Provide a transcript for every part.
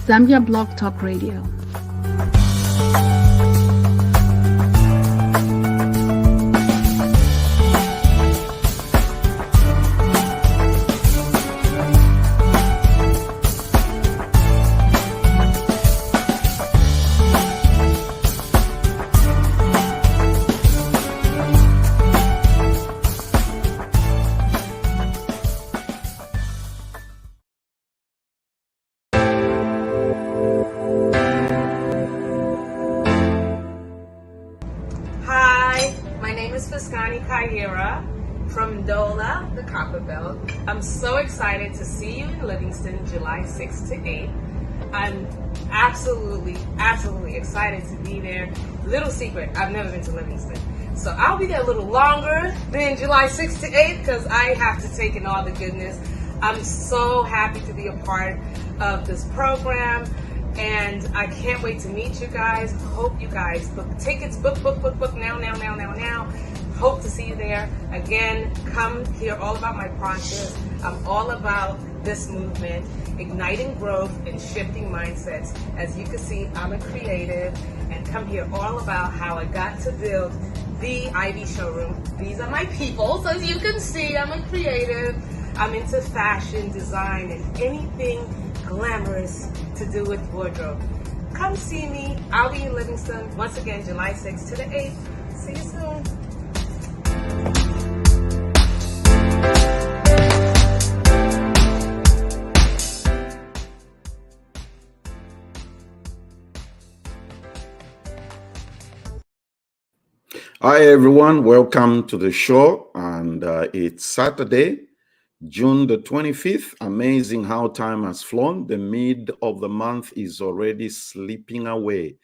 Zambia Blog Talk Radio. From Dola, the Copper Belt. I'm so excited to see you in Livingston July 6th to 8th. I'm absolutely excited to be there. Little secret, I've never been to Livingston. So I'll be there a little longer than July 6th to 8th because I have to take in all the goodness. I'm so happy to be a part of this program and I can't wait to meet you guys. Hope you guys book tickets, book now. Hope to see you there. Again, come hear all about my process. I'm all about this movement, igniting growth and shifting mindsets. As you can see, I'm a creative and come hear all about how I got to build the Ivy showroom. These are my people, so as you can see, I'm a creative. I'm into fashion, design, and anything glamorous to do with wardrobe. Come see me. I'll be in Livingston, once again, July 6th to the 8th. See you soon. Hi everyone, welcome to the show, and it's Saturday, June the 25th. Amazing how time has flown. The mid of the month is already slipping away.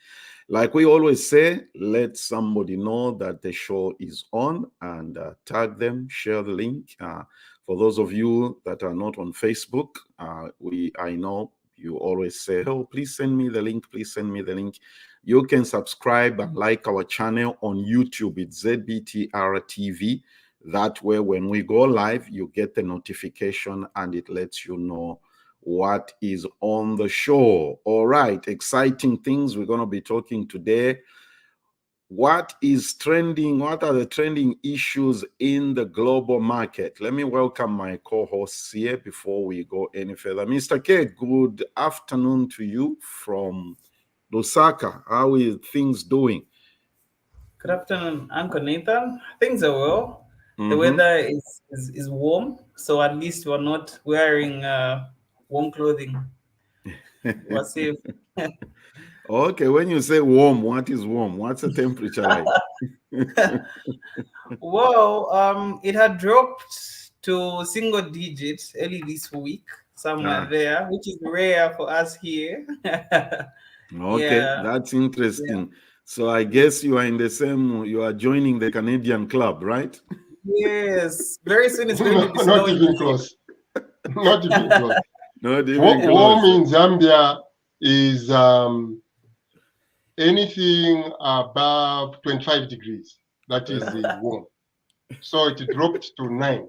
Like we always say, let somebody know that the show is on and tag them, share the link. For those of you that are not on Facebook, I know you always say, oh, please send me the link, please send me the link. You can subscribe and like our channel on YouTube. It's ZBTR TV. That way, when we go live, you get the notification and it lets you know what is on the show. All right, exciting things we're going to be talking today. What is trending? What are the trending issues in the global market? Let me welcome my co-hosts here before we go any further. Mr. K, good afternoon to you from Lusaka. How is things doing? Good afternoon, Uncle Nathan. Things are well. The weather is warm, so at least we're not wearing warm clothing. We're safe. Okay, when you say warm, what is warm? What's the temperature like? Well, it had dropped to single digits early this week, somewhere there, which is rare for us here. Okay, that's interesting. Yeah. So I guess you are in the same, you are joining the Canadian club, right? Yes, very soon it's going to be snowing. Not even close. Not even close. Not even close. Warm in Zambia is anything above 25 degrees. That is the warm. So it dropped to 9.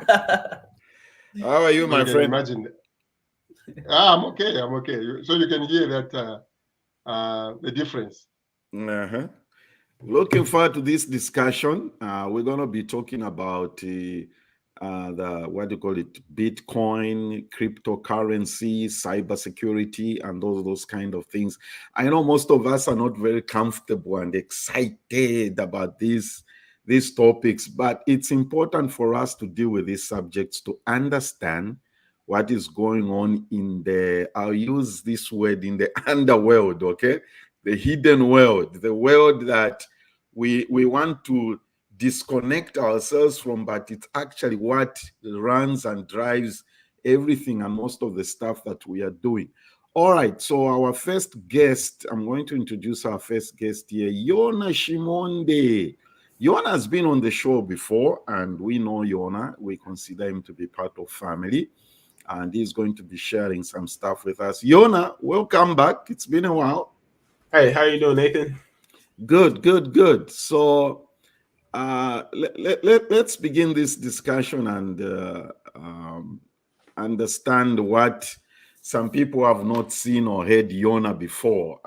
How are you, my friend? Imagine. I'm okay. So you can hear that the difference. Looking forward to this discussion. We're going to be talking about the what do you call it? Bitcoin, cryptocurrency, cybersecurity, and those kind of things. I know most of us are not very comfortable and excited about these topics, but it's important for us to deal with these subjects to understand what is going on in the, I'll use this word, in the underworld, okay? The hidden world, the world that we want to disconnect ourselves from, but it's actually what runs and drives everything and most of the stuff that we are doing. All right, so our first guest, I'm going to introduce our first guest here, Yona Shimonde. Yona has been on the show before, and we know Yona. We consider him to be part of family, and he's going to be sharing some stuff with us. Yona, welcome back. It's been a while. Hey, how you doing, Nathan? Good. So let's begin this discussion and understand what some people have not seen or heard Yona before.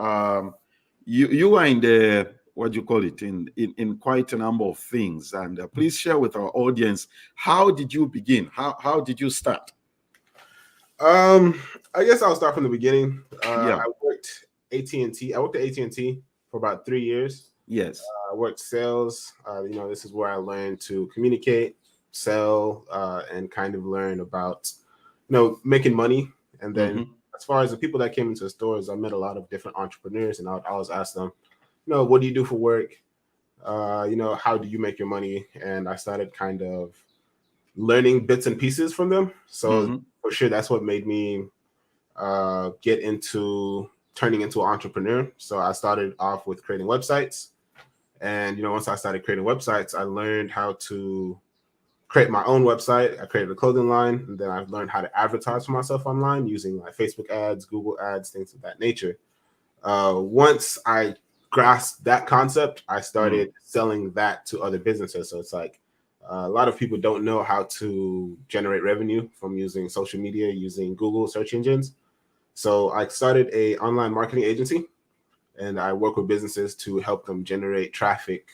You are in the, what do you call it, in quite a number of things. And please share with our audience, how did you begin? How did you start? I guess I'll start from the beginning. Yeah. I worked AT&T. I worked at AT&T for about 3 years. Yes. I worked sales. This is where I learned to communicate, sell, and kind of learn about, making money. And then as far as the people that came into the stores, I met a lot of different entrepreneurs, and I would always ask them, what do you do for work? How do you make your money? And I started kind of learning bits and pieces from them. So for sure, that's what made me get into turning into an entrepreneur. So I started off with creating websites. And, once I started creating websites, I learned how to create my own website. I created a clothing line, and then I learned how to advertise for myself online using like Facebook ads, Google ads, things of that nature. Once I grasped that concept, I started selling that to other businesses. So it's like a lot of people don't know how to generate revenue from using social media, using Google search engines. So I started a online marketing agency, and I work with businesses to help them generate traffic,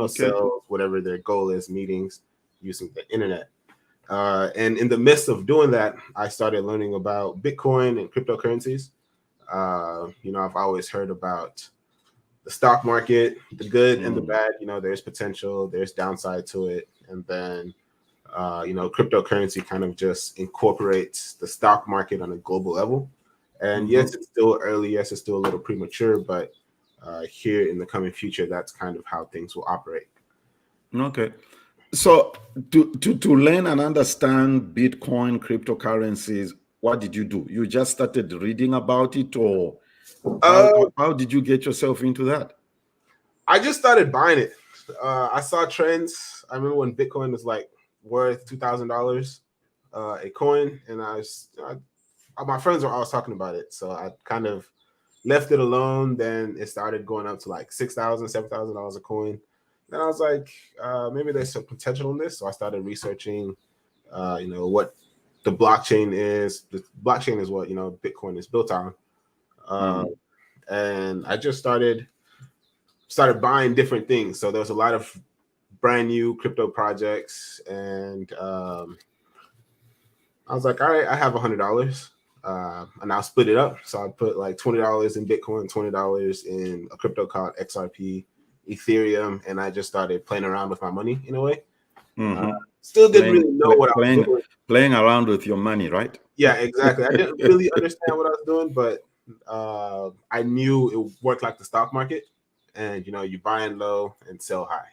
sales, whatever their goal is, meetings, using the internet. And in the midst of doing that, I started learning about Bitcoin and cryptocurrencies. I've always heard about the stock market, the good and the bad. There's potential, there's downside to it. And then, cryptocurrency kind of just incorporates the stock market on a global level. And yes, it's still early. Yes, it's still a little premature, but here in the coming future, that's kind of how things will operate. Okay. So to learn and understand Bitcoin, cryptocurrencies, what did you do? You just started reading about it, or how did you get yourself into that? I just started buying it. I saw trends. I remember when Bitcoin was like worth $2,000 a coin, and my friends were always talking about it. So I kind of left it alone. Then it started going up to like $6,000, $7,000 a coin. Then I was like, maybe there's some potential in this. So I started researching, what the blockchain is. The blockchain is what, Bitcoin is built on. And I just started buying different things. So there was a lot of brand new crypto projects. And I was like, all right, I have $100. And I'll split it up. So I put like $20 in Bitcoin, $20 in a crypto called XRP, Ethereum, and I just started playing around with my money in a way. Still didn't really know what I was doing. Playing around with your money, right? Yeah, exactly. I didn't really understand what I was doing, but I knew it worked like the stock market, and you buy in low and sell high.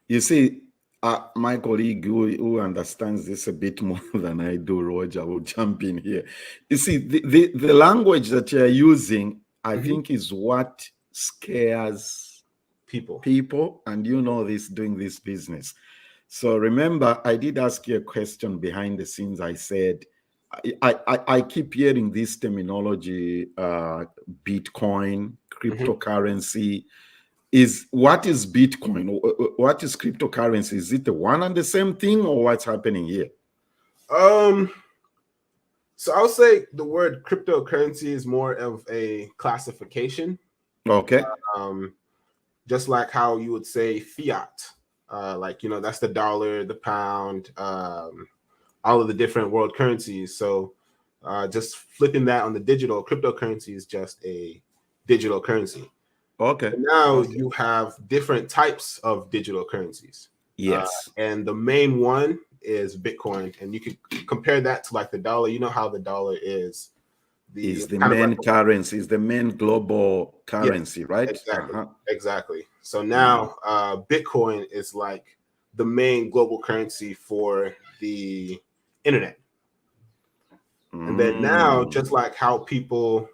You see, my colleague who understands this a bit more than I do, Roger, will jump in here. You see, the language that you're using, I think, is what scares people, and this doing this business. So remember, I did ask you a question behind the scenes. I said, I keep hearing this terminology, Bitcoin, cryptocurrency. What is Bitcoin? What is cryptocurrency? Is it the one and the same thing, or what's happening here? So I'll say the word cryptocurrency is more of a classification. Okay. Just like how you would say fiat, that's the dollar, the pound, all of the different world currencies. So just flipping that on the digital, cryptocurrency is just a digital currency. Okay. And now you have different types of digital currencies. Yes. And the main one is Bitcoin. And you can compare that to like the dollar. You know how the dollar is the main currency, is the main global currency, right? Exactly. Exactly. So now Bitcoin is like the main global currency for the internet. And then now, just like how people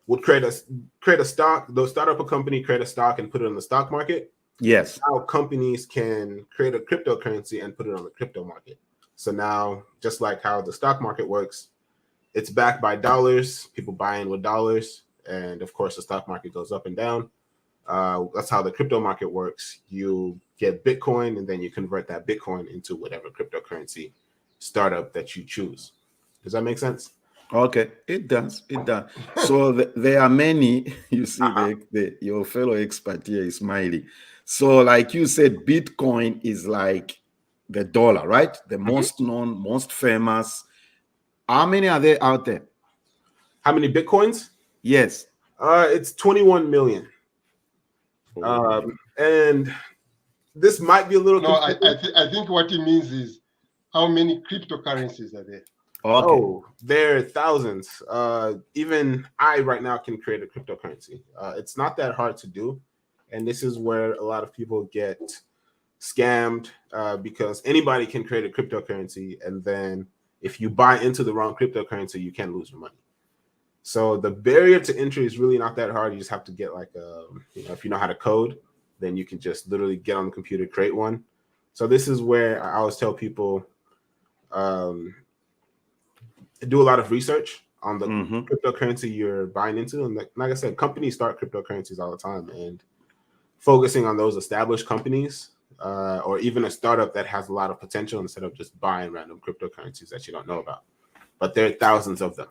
would create a stock, they'll start up a company, create a stock, and put it on the stock market. Yes. Now companies can create a cryptocurrency and put it on the crypto market. So now, just like how the stock market works, it's backed by dollars. People buy in with dollars, and of course, the stock market goes up and down. That's how the crypto market works. You get Bitcoin, and then you convert that Bitcoin into whatever cryptocurrency startup that you choose. Does that make sense? Okay, it does. It does. So there are many. You see, your fellow expert here is smiling. So, like you said, Bitcoin is like the dollar, right? The most known, most famous. How many are there out there? How many Bitcoins? Yes. It's 21 million. And this might be a little No, confusing. I think what it means is how many cryptocurrencies are there? Okay. Oh, there are thousands. Even I right now can create a cryptocurrency. It's not that hard to do. And this is where a lot of people get scammed because anybody can create a cryptocurrency. And then if you buy into the wrong cryptocurrency, you can lose your money. So the barrier to entry is really not that hard. You just have to get like if you know how to code, then you can just literally get on the computer, create one. So this is where I always tell people, do a lot of research on the cryptocurrency you're buying into. And like I said, companies start cryptocurrencies all the time, and focusing on those established companies or even a startup that has a lot of potential instead of just buying random cryptocurrencies that you don't know about. But there are thousands of them.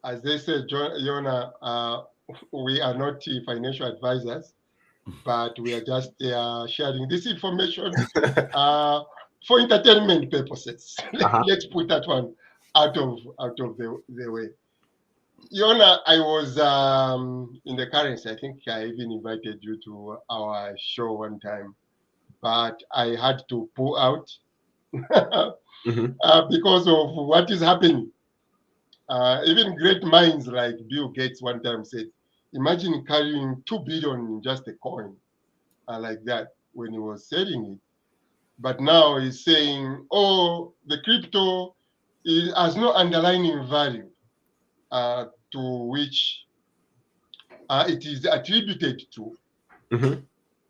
As they said, Yona, we are not financial advisors, but we are just sharing this information for entertainment purposes. Let's put that one out of the way. Yona, I was in the currency. I think I even invited you to our show one time, but I had to pull out because of what is happening. Even great minds like Bill Gates one time said, imagine carrying 2 billion in just a coin like that when he was selling it. But now he's saying, oh, the crypto has no underlying value to which it is attributed to.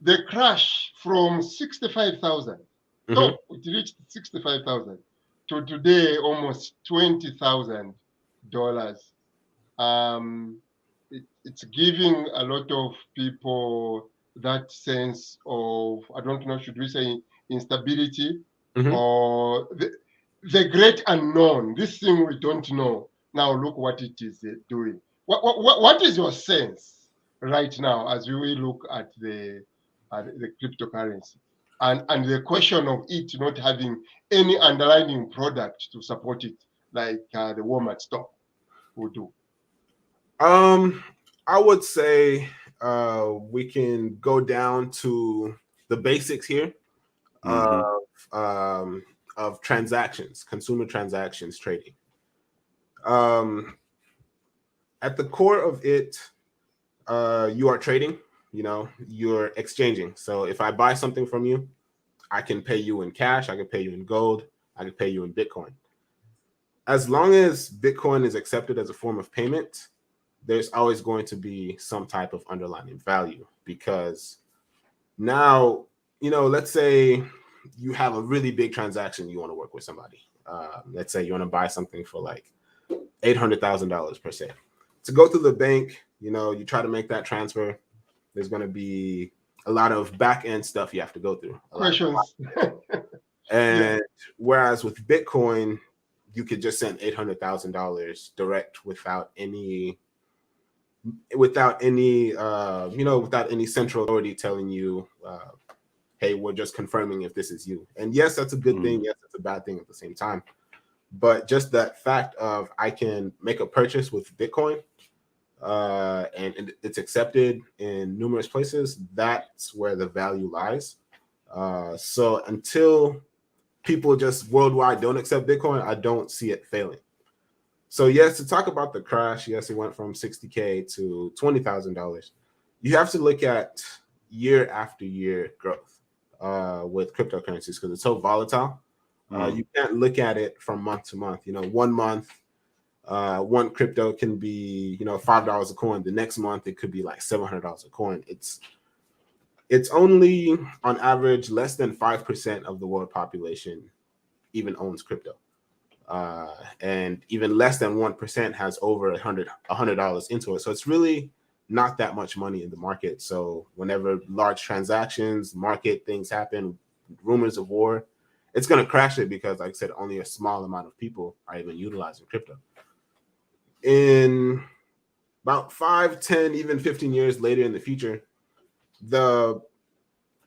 The crash from 65,000, so it reached 65,000 to today almost $20,000. It's giving a lot of people that sense of, I don't know, should we say instability or the great unknown, this thing we don't know. Now look what it is doing. What is your sense right now as we look at the cryptocurrency and the question of it not having any underlying product to support it, like the Walmart stock would do? I would say we can go down to the basics here of transactions, consumer transactions trading. At the core of it, you are trading, you're exchanging. So if I buy something from you, I can pay you in cash, I can pay you in gold, I can pay you in Bitcoin. As long as Bitcoin is accepted as a form of payment, there's always going to be some type of underlying value, because now, let's say you have a really big transaction, you want to work with somebody. Let's say you want to buy something for like $800,000 per se. To go through the bank, you try to make that transfer, there's going to be a lot of back end stuff you have to go through. Questions. And whereas with Bitcoin, you could just send $800,000 direct without any central authority telling you, hey, we're just confirming if this is you. And yes, that's a good thing. Yes, it's a bad thing at the same time. But just that fact of I can make a purchase with Bitcoin and it's accepted in numerous places, that's where the value lies. So until people just worldwide don't accept Bitcoin, I don't see it failing. So yes, to talk about the crash, yes, it went from $60K to $20,000. You have to look at year after year growth with cryptocurrencies because it's so volatile. You can't look at it from month to month. 1 month, one crypto can be, $5 a coin. The next month, it could be like $700 a coin. It's only on average less than 5% of the world population even owns crypto. And even less than 1% has over $100 into it. So it's really not that much money in the market. So whenever large transactions, market things happen, rumors of war, it's going to crash it because, like I said, only a small amount of people are even utilizing crypto. In about 5, 10, even 15 years later in the future, the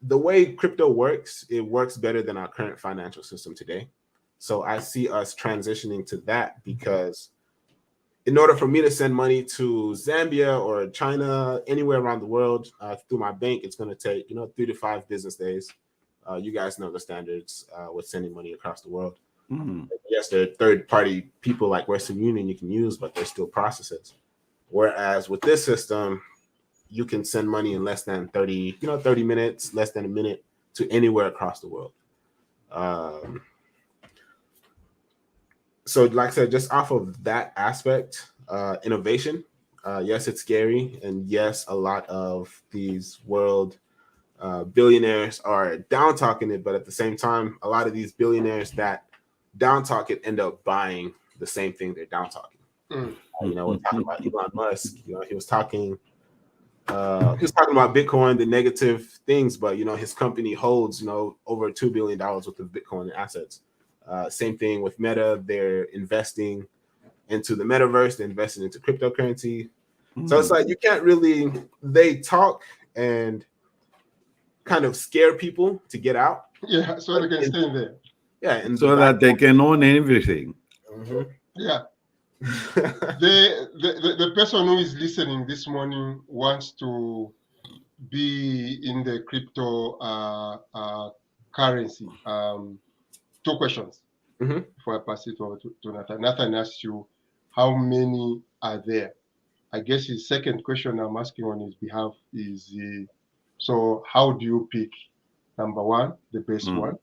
way crypto works, it works better than our current financial system today. So I see us transitioning to that, because in order for me to send money to Zambia or China, anywhere around the world, through my bank, it's going to take 3 to 5 business days. You guys know the standards with sending money across the world. Mm-hmm. Yes, there are third-party people like Western Union you can use, but they're still processes. Whereas with this system, you can send money in less than 30 minutes, less than a minute, to anywhere across the world. So like I said, just off of that aspect, innovation, yes, it's scary. And yes, a lot of these world billionaires are down talking it, but at the same time, a lot of these billionaires that down talk it end up buying the same thing they're down talking. We're talking about Elon Musk. He was talking about Bitcoin, the negative things, but his company holds over $2 billion worth of Bitcoin assets. Same thing with Meta. They're investing into the metaverse. They're investing into cryptocurrency. So it's like you can't really. They talk and kind of scare people to get out. Yeah, so they can stay in there. Yeah, and so that they can own everything. Mm-hmm. Yeah. the person who is listening this morning wants to be in the crypto currency. 2 questions before I pass it over to Nathan. Nathan asked you, how many are there? I guess his second question I'm asking on his behalf is, so how do you pick, number one, the best one?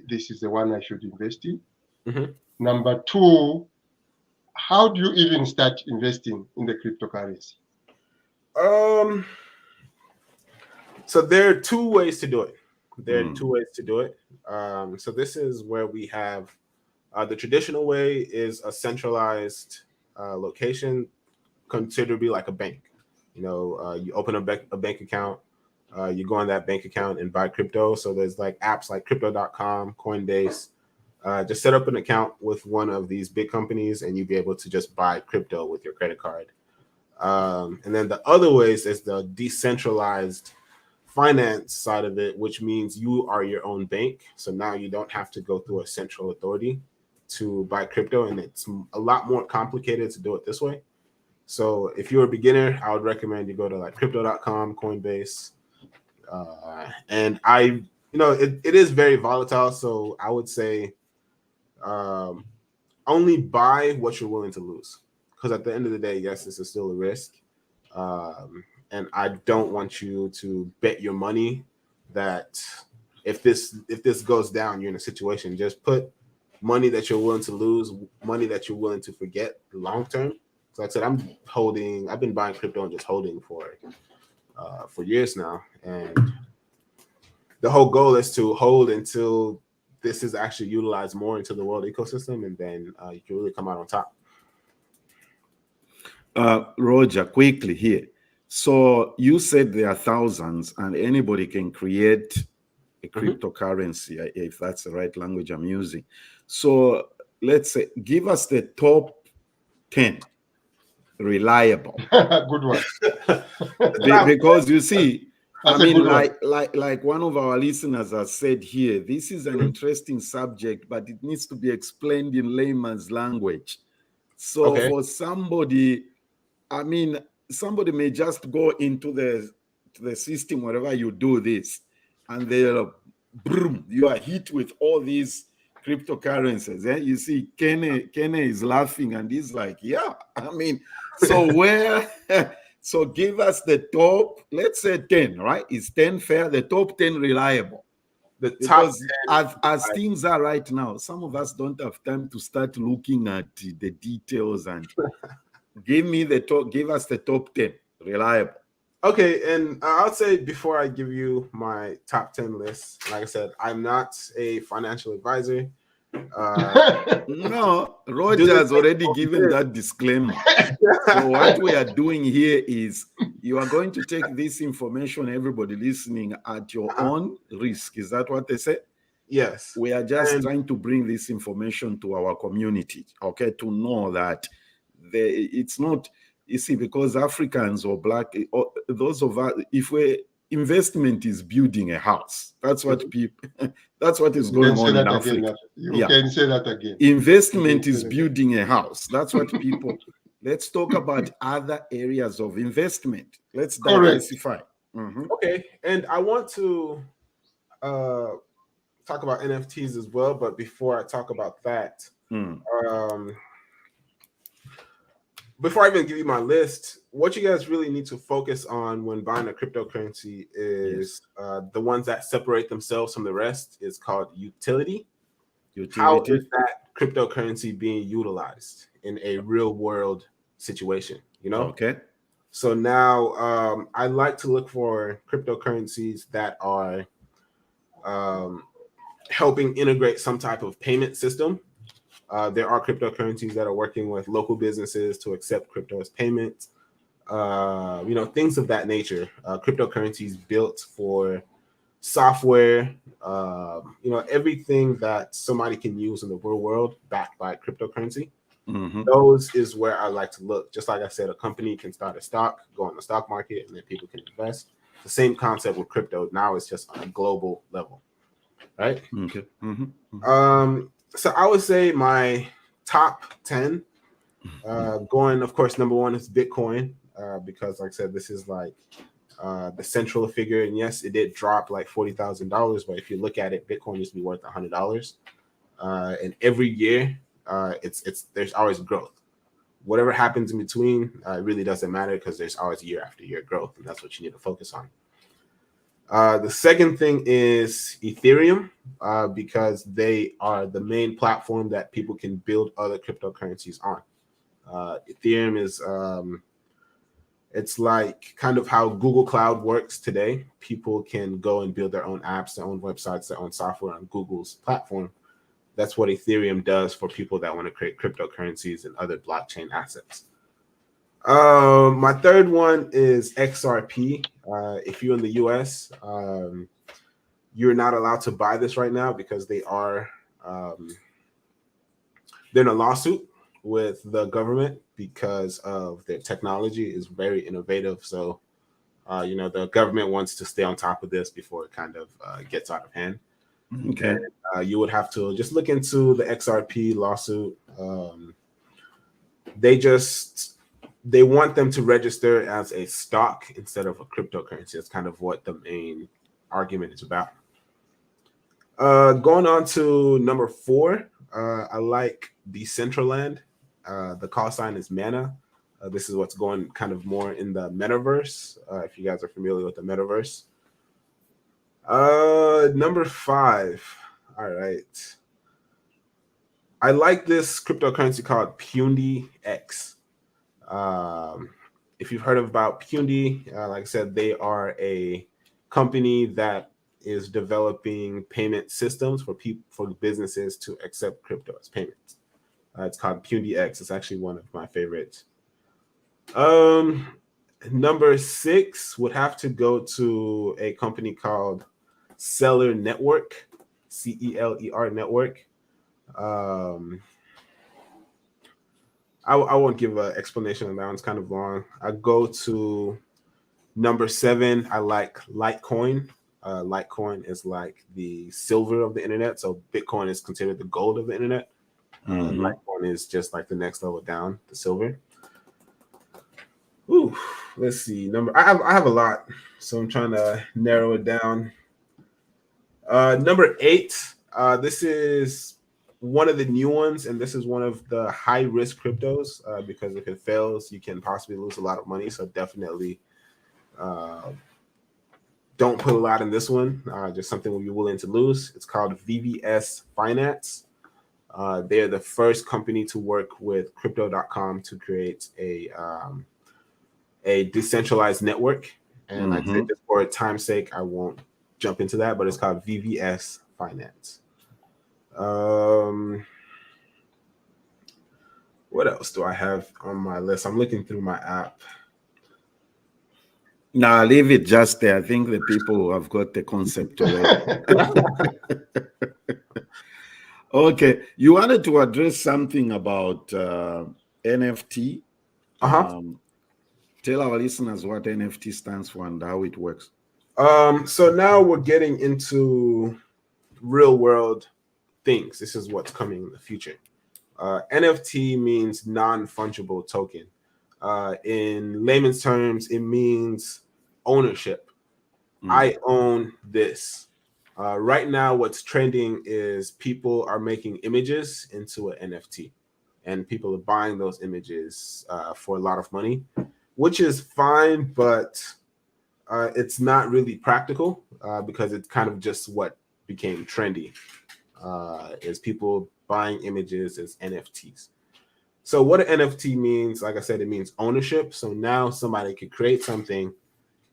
This is the one I should invest in. Number 2, how do you even start investing in the cryptocurrency? So there are 2 ways to do it. So this is where we have the traditional way is a centralized location, considered to be like a bank. You open a bank account, you go on that bank account and buy crypto. So there's like apps like crypto.com, Coinbase. Just set up an account with one of these big companies and you'll be able to just buy crypto with your credit card. And then the other ways is the decentralized finance side of it, which means you are your own bank. So now you don't have to go through a central authority to buy crypto, and it's a lot more complicated to do it this way. So if you're a beginner, I would recommend you go to like crypto.com, Coinbase. And it is very volatile. So I would say only buy what you're willing to lose. Because at the end of the day, yes, this is still a risk. And I don't want you to bet your money that if this goes down, you're in a situation. Just put money that you're willing to lose, money that you're willing to forget long term. So like I said, I've been buying crypto and just holding for years now. And the whole goal is to hold until this is actually utilized more into the world ecosystem, and then you can really come out on top. Roger, quickly here. So you said there are thousands and anybody can create a cryptocurrency, if that's the right language I'm using. So let's say, give us the top 10 reliable. Good one. Because you see, like one of our listeners has said here, this is an interesting subject, but it needs to be explained in layman's language. So for somebody, somebody may just go into the system wherever you do this, and they'll boom, you are hit with all these cryptocurrencies. You see, Kene is laughing, and he's like, "Yeah, so where?" So give us the top. Let's say 10, right? Is 10 fair? The top 10 reliable. Because as things are right now, some of us don't have time to start looking at the details and. Give us the top 10 reliable. Okay, and I'll say before I give you my top 10 list, like I said, I'm not a financial advisor. No, Roger has already given that disclaimer. So what we are doing here is you are going to take this information, everybody listening, at your own risk. Is that what they say? Yes. We are just trying to bring this information to our community, okay, to know that it's not, you see, because Africans or Black, or those of us, investment is building a house. That's what people, that's what is going on in Africa. You can say that again. Investment is building a house. That's what people, let's talk about other areas of investment. Let's diversify. Okay. And I want to talk about NFTs as well. But before I talk about that, before I even give you my list, what you guys really need to focus on when buying a cryptocurrency is the ones that separate themselves from the rest is called utility. How is that cryptocurrency being utilized in a real world situation? You know? Okay. So now I like to look for cryptocurrencies that are helping integrate some type of payment system. There are cryptocurrencies that are working with local businesses to accept crypto as payment. Things of that nature. Cryptocurrencies built for software. Everything that somebody can use in the real world backed by cryptocurrency. Those is where I like to look. Just like I said, a company can start a stock, go on the stock market, and then people can invest. The same concept with crypto. Now it's just on a global level, right? Okay. So I would say my top 10, going, of course, number one is Bitcoin, because like I said, this is like the central figure. And yes, it did drop like $40,000, but if you look at it, Bitcoin used to be worth $100. And every year, there's always growth. Whatever happens in between, it really doesn't matter because there's always year after year growth, and that's what you need to focus on. The second thing is Ethereum, because they are the main platform that people can build other cryptocurrencies on. Ethereum is it's like kind of how Google Cloud works today. People can go and build their own apps, their own websites, their own software on Google's platform. That's what Ethereum does for people that want to create cryptocurrencies and other blockchain assets. My third one is XRP. If you're in the US, you're not allowed to buy this right now because they're in a lawsuit with the government because of their technology is very innovative. So, the government wants to stay on top of this before it kind of gets out of hand. Okay. And, you would have to just look into the XRP lawsuit. They want them to register as a stock instead of a cryptocurrency. That's kind of what the main argument is about. Going on to number 4, I like Decentraland. The call sign is Mana. This is what's going kind of more in the metaverse, if you guys are familiar with the metaverse. Number 5. All right. I like this cryptocurrency called Pundi X. If you've heard about Pundi, like I said, they are a company that is developing payment systems for businesses to accept crypto as payments. It's called Pundi X. It's actually one of my favorites. Number 6 would have to go to a company called Celer Network, CELER Network. I won't give an explanation on that one. It's kind of long. I go to number 7. I like Litecoin. Litecoin is like the silver of the internet. So Bitcoin is considered the gold of the internet. Litecoin is just like the next level down, the silver. Ooh, let's see. I have a lot, so I'm trying to narrow it down. Number 8. This is one of the new ones, and this is one of the high risk cryptos because if it fails, you can possibly lose a lot of money. So definitely don't put a lot in this one. Just something we'll be willing to lose. It's called VVS Finance. They're the first company to work with Crypto.com to create a decentralized network. And like I said, just for time's sake, I won't jump into that, but it's called VVS Finance. What else do I have on my list? I'm looking through my app. Now leave it just there. I think the people have got the concept already. Okay, you wanted to address something about NFT. Tell our listeners what NFT stands for and how it works. So now we're getting into real world things. This is what's coming in the future. NFT means non-fungible token. In layman's terms, it means ownership. I own this. Right now, what's trending is people are making images into an NFT, and people are buying those images for a lot of money, which is fine, but it's not really practical because it's kind of just what became trendy is people buying images as NFTs. So what an NFT means, like I said, it means ownership. So now somebody could create something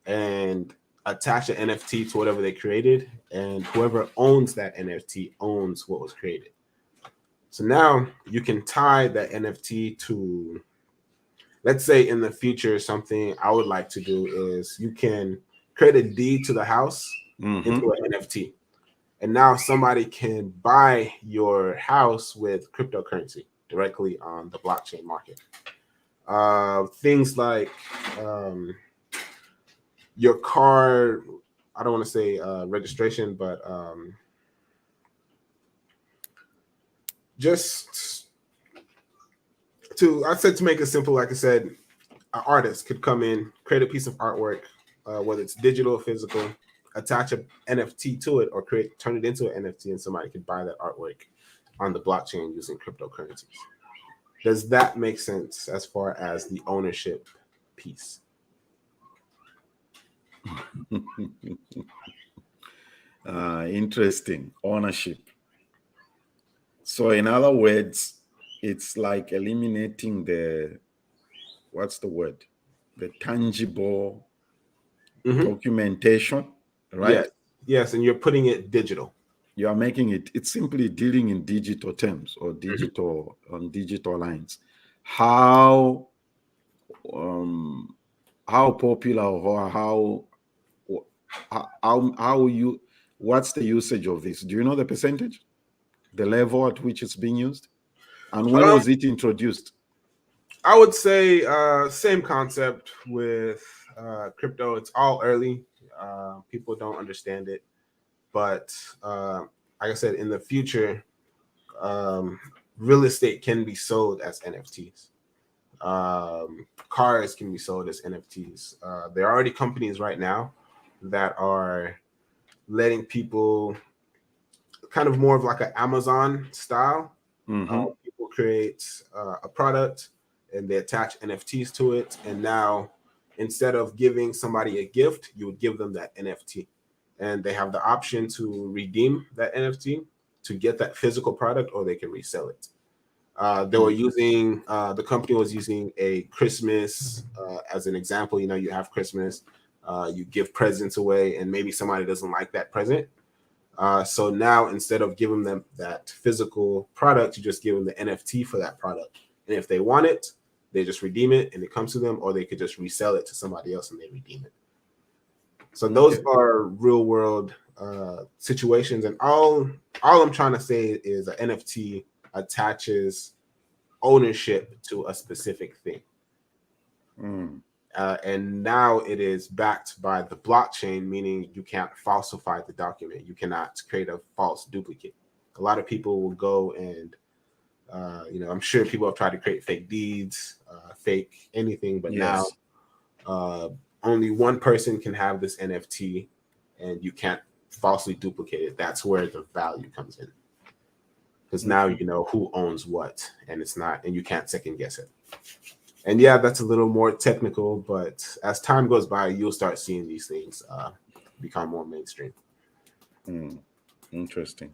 and attach an NFT to whatever they created, and whoever owns that NFT owns what was created. So now you can tie that NFT to, let's say in the future, something I would like to do is you can create a deed to the house into an NFT. And now somebody can buy your house with cryptocurrency directly on the blockchain market. Things like your car, I don't want to say registration, but just I said to make it simple, like I said, an artist could come in, create a piece of artwork, whether it's digital or physical, attach an NFT to it or turn it into an NFT, and somebody could buy that artwork on the blockchain using cryptocurrencies. Does that make sense as far as the ownership piece? Interesting. Ownership. So in other words, it's like eliminating the, what's the word? The tangible documentation, right? Yes, and you're putting it digital. You are making it's simply dealing in digital terms or digital on digital lines. How popular or what's the usage of this? Do you know the percentage? The level at which it's being used? And when was it introduced? I would say same concept with crypto. It's all early. People don't understand it. But like I said, in the future, real estate can be sold as NFTs. Cars can be sold as NFTs. There are already companies right now that are letting people kind of more of like an Amazon style. People create a product and they attach NFTs to it. And now instead of giving somebody a gift, you would give them that NFT. And they have the option to redeem that NFT to get that physical product, or they can resell it. They were using, the company was using a Christmas as an example. You know, you have Christmas, you give presents away, and maybe somebody doesn't like that present. So now instead of giving them that physical product, you just give them the NFT for that product. And if they want it, they just redeem it and it comes to them, or they could just resell it to somebody else and they redeem it. So those are real world situations. And all I'm trying to say is an NFT attaches ownership to a specific thing. And now it is backed by the blockchain, meaning you can't falsify the document. You cannot create a false duplicate. A lot of people will go and, I'm sure people have tried to create fake deeds, fake anything, but now only one person can have this NFT and you can't falsely duplicate it. That's where the value comes in. Because now you know who owns what, and it's not, and you can't second guess it. And yeah, that's a little more technical, but as time goes by, you'll start seeing these things become more mainstream. Interesting.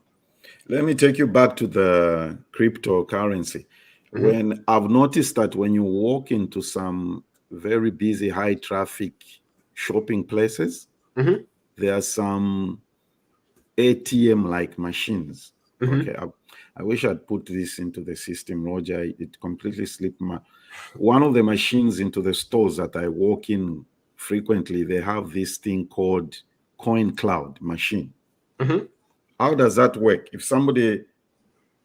Let me take you back to the cryptocurrency. When I've noticed that when you walk into some very busy, high traffic shopping places, there are some ATM like machines. Okay. I wish I'd put this into the system, Roger. It completely slipped one of the machines into the stores that I walk in frequently, they have this thing called coin cloud machine. Mhm. How does that work? If somebody,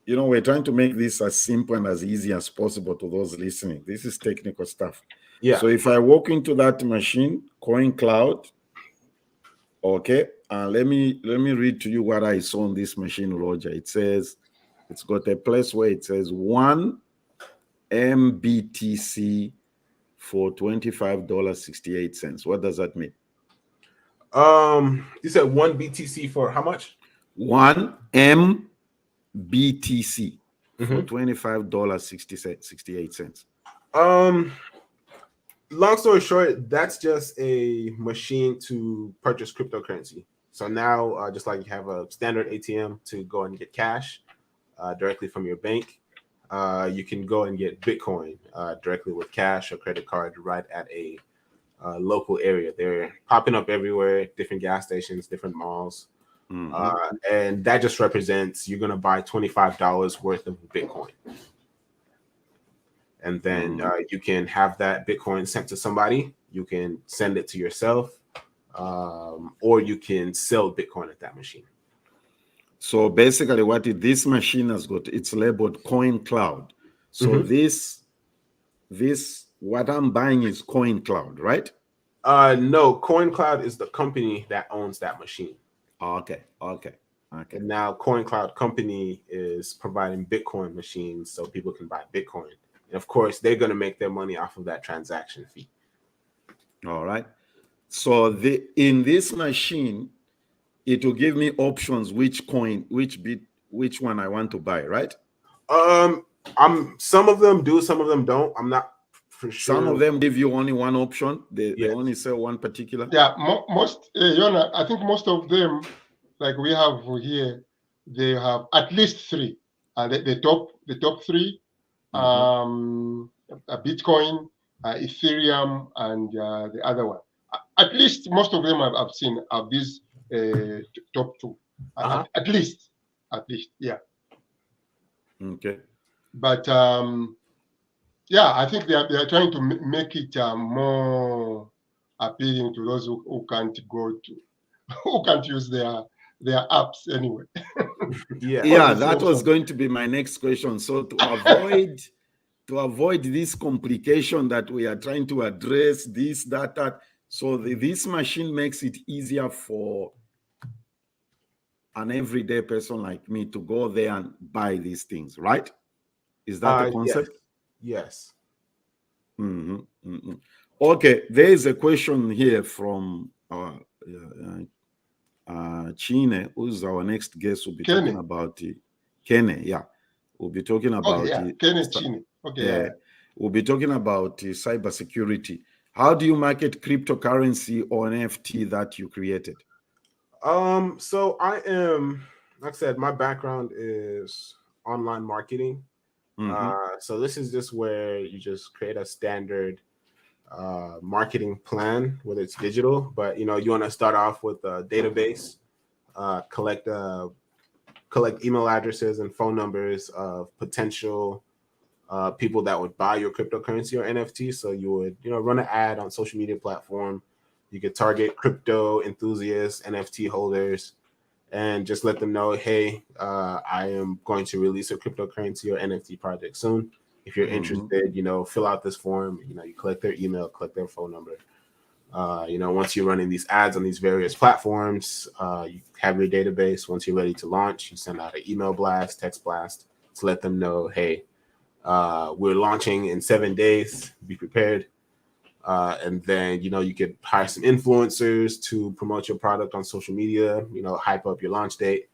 we're trying to make this as simple and as easy as possible to those listening. This is technical stuff. Yeah. So if I walk into that machine, coin cloud, okay, let me read to you what I saw on this machine, Roger. It says, it's got a place where it says 1 MBTC for $25.68. What does that mean? You said 1 BTC for how much? 1 MBTC for Mhm. $25.68. Long story short, that's just a machine to purchase cryptocurrency. So now, just like you have a standard ATM to go and get cash directly from your bank, you can go and get Bitcoin directly with cash or credit card right at a local area. They're popping up everywhere, different gas stations, different malls. And that just represents you're going to buy $25 worth of Bitcoin. And then you can have that Bitcoin sent to somebody. You can send it to yourself, or you can sell Bitcoin at that machine. So basically, this machine has got, it's labeled Coin Cloud. So this what I'm buying is Coin Cloud, right? No, CoinCloud is the company that owns that machine. Okay. And now CoinCloud company is providing Bitcoin machines so people can buy Bitcoin. And of course, they're going to make their money off of that transaction fee. All right. So in this machine, it will give me options which coin, which one I want to buy, right? Some of them do, some of them don't. I'm not for sure. Some of them give you only one option. They only sell one particular. Yeah, most Yona, I think most of them, like we have here, they have at least three. The top three, Bitcoin, Ethereum, and the other one. At least most of them I've seen have these top two. At least, yeah. Okay. But yeah, I think they are trying to make it more appealing to those who can't go to, who can't use their apps anyway. Yeah, that was going to be my next question. So to avoid this complication that we are trying to address, that. So this machine makes it easier for an everyday person like me to go there and buy these things, right? Is that the concept? Yes. Okay, there is a question here from Chine, who's our next guest. Will be Kene. talking about Kene. Yeah, we'll be talking about Kene, Chine. Okay. We'll be talking about cybersecurity. How do you market cryptocurrency or NFT that you created? So I am, like I said, my background is online marketing. So this is just where you just create a standard marketing plan, whether it's digital, but you want to start off with a database, collect email addresses and phone numbers of potential people that would buy your cryptocurrency or NFT. So you would run an ad on social media platform. You could target crypto enthusiasts, NFT holders, and just let them know, hey, I am going to release a cryptocurrency or NFT project soon. If you're interested, fill out this form. You collect their email, collect their phone number. Once you're running these ads on these various platforms, you have your database. Once you're ready to launch, you send out an email blast, text blast to let them know, hey, we're launching in 7 days. Be prepared. And then, you could hire some influencers to promote your product on social media, hype up your launch date.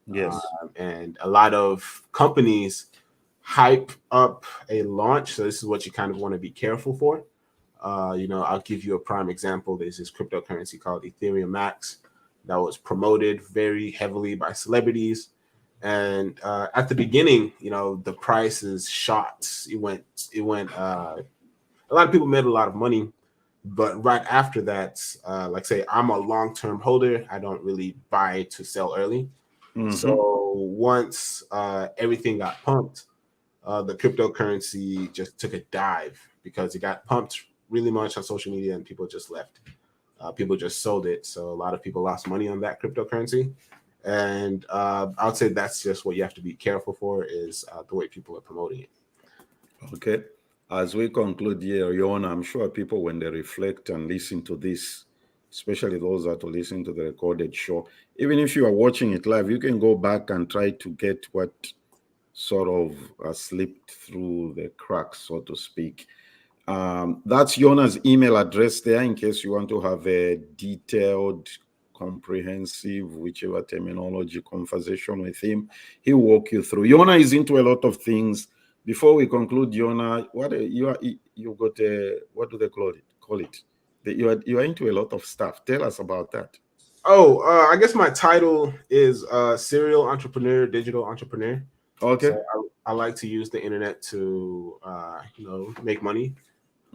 Yes. And a lot of companies hype up a launch. So this is what you kind of want to be careful for. I'll give you a prime example. There's this cryptocurrency called Ethereum Max that was promoted very heavily by celebrities. And at the beginning, the prices shot. It went. A lot of people made a lot of money, but right after that, like say, I'm a long-term holder. I don't really buy to sell early. So once everything got pumped, the cryptocurrency just took a dive because it got pumped really much on social media, and people just left. People just sold it. So a lot of people lost money on that cryptocurrency. And I would say that's just what you have to be careful for, is the way people are promoting it. Okay. As we conclude here, Yona, I'm sure people, when they reflect and listen to this, especially those that are listening to the recorded show, even if you are watching it live, you can go back and try to get what sort of slipped through the cracks, so to speak. That's Yona's email address there in case you want to have a detailed, comprehensive, whichever terminology, conversation with him. He'll walk you through. Yona is into a lot of things. Before we conclude, Yona, what do they call it? You are into a lot of stuff. Tell us about that. Oh, I guess my title is serial entrepreneur, digital entrepreneur. Okay. So I like to use the internet to make money.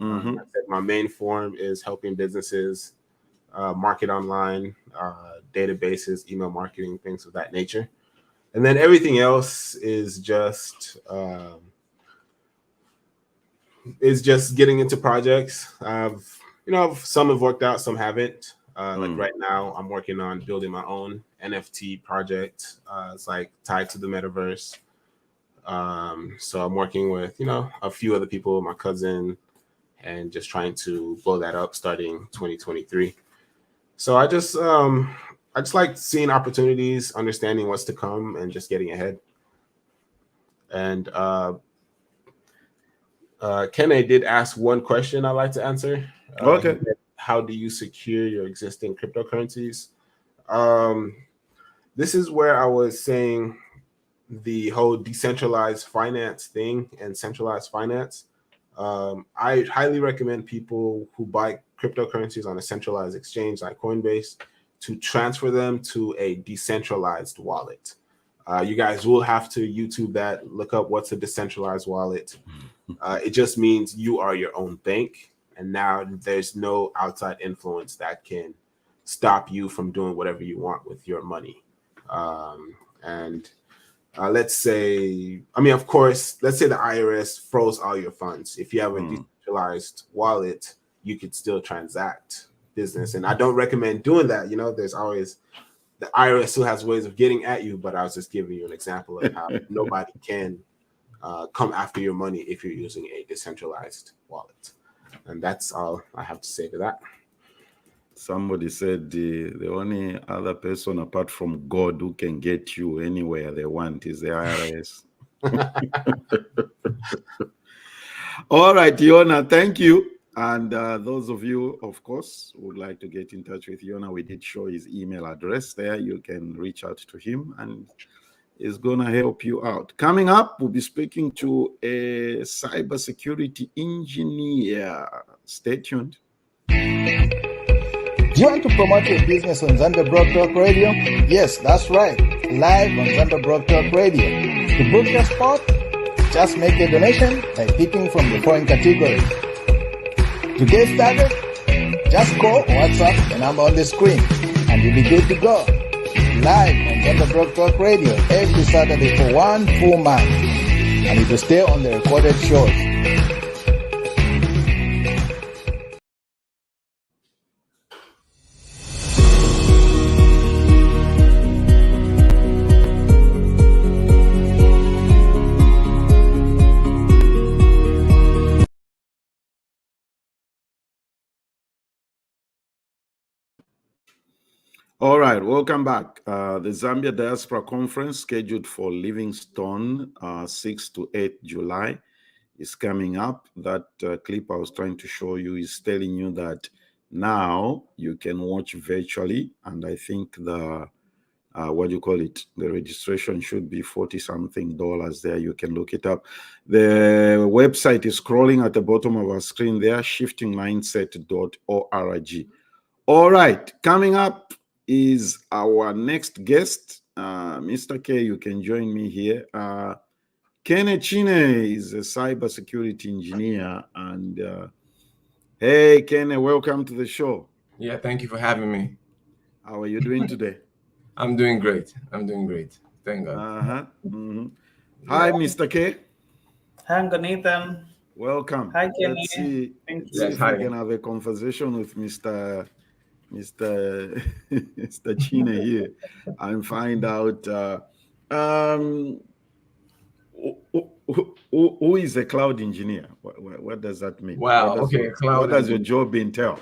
I said my main form is helping businesses market online, databases, email marketing, things of that nature. And then everything else is just getting into projects. Some have worked out, some haven't. Like right now, I'm working on building my own NFT project. It's like tied to the metaverse. So I'm working with a few other people, my cousin, and just trying to blow that up starting 2023. So I just like seeing opportunities, understanding what's to come, and just getting ahead. And Kene did ask one question I'd like to answer. Okay. How do you secure your existing cryptocurrencies? This is where I was saying the whole decentralized finance thing and centralized finance. I highly recommend people who buy cryptocurrencies on a centralized exchange like Coinbase to transfer them to a decentralized wallet. You guys will have to YouTube that, look up what's a decentralized wallet. It just means you are your own bank, and now there's no outside influence that can stop you from doing whatever you want with your money. Let's say, of course, let's say the IRS froze all your funds. If you have a decentralized wallet, you could still transact business. And I don't recommend doing that. There's always, the IRS still has ways of getting at you, but I was just giving you an example of how nobody can come after your money if you're using a decentralized wallet. And that's all I have to say to that. Somebody said the only other person apart from God who can get you anywhere they want is the IRS. All right, Yona, thank you. And those of you, of course, would like to get in touch with Yona, we did show his email address there. You can reach out to him and he's going to help you out. Coming up, we'll be speaking to a cybersecurity engineer. Stay tuned. Do you want to promote your business on Zambia Broad Talk Radio? Yes, that's right. Live on Zambia Broad Talk Radio. To book your spot, just make a donation by picking from the following categories. To get started, just call or WhatsApp the number on the screen and you'll be good to go. Live on Zambia Broad Talk Radio every Saturday for 1 full month. And it will stay on the recorded shows. All right, welcome back. The Zambia Diaspora Conference, scheduled for Livingstone, 6 to 8 July, is coming up. That clip I was trying to show you is telling you that now you can watch virtually, and I think the the registration should be $40-something there. You can look it up. The website is scrolling at the bottom of our screen there, shiftingmindset.org. All right, coming up is our next guest, Mr. K. You can join me here. Kene Chine is a cybersecurity engineer, and hey, Kene, welcome to the show. Yeah, thank you for having me. How are you doing today? I'm doing great. Thank God. Hi, Mr. K. Hi, Uncle Nathan. Welcome. Hi, Kene. Let's see. Thank See you. Yes, if we hi. can have a conversation with Mr. Mr. Chine here and find out um, who is a cloud engineer. What does that mean? Wow. Okay, What cloud does your engineer. job entail?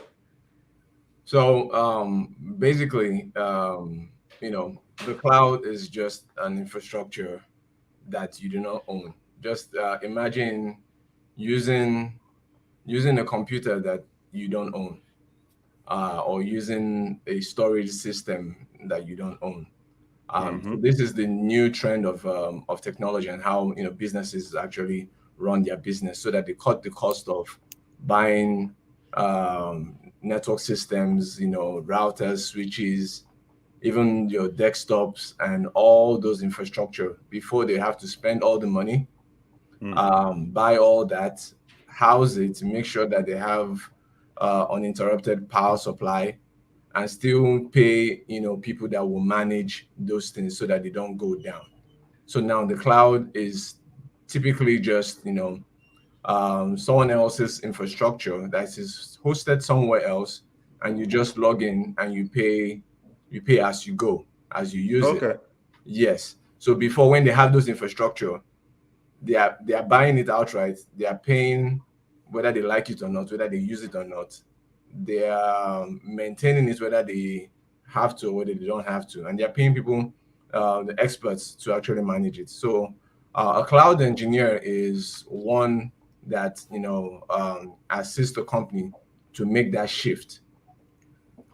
So basically, the cloud is just an infrastructure that you do not own. Just imagine using a computer that you don't own, or using a storage system that you don't own. So this is the new trend of technology and how businesses actually run their business, so that they cut the cost of buying network systems, routers, switches, even your desktops and all those infrastructure before they have to spend all the money, buy all that, house it, make sure that they have uninterrupted power supply, and still pay people that will manage those things so that they don't go down. So now the cloud is typically just someone else's infrastructure that is hosted somewhere else, and you just log in and you pay as you go, as you use it. Okay. Yes. So before, when they have those infrastructure, they are buying it outright. They are paying whether they like it or not, whether they use it or not. They are maintaining it whether they have to or whether they don't have to, and they are paying people, the experts, to actually manage it. So a cloud engineer is one that assists the company to make that shift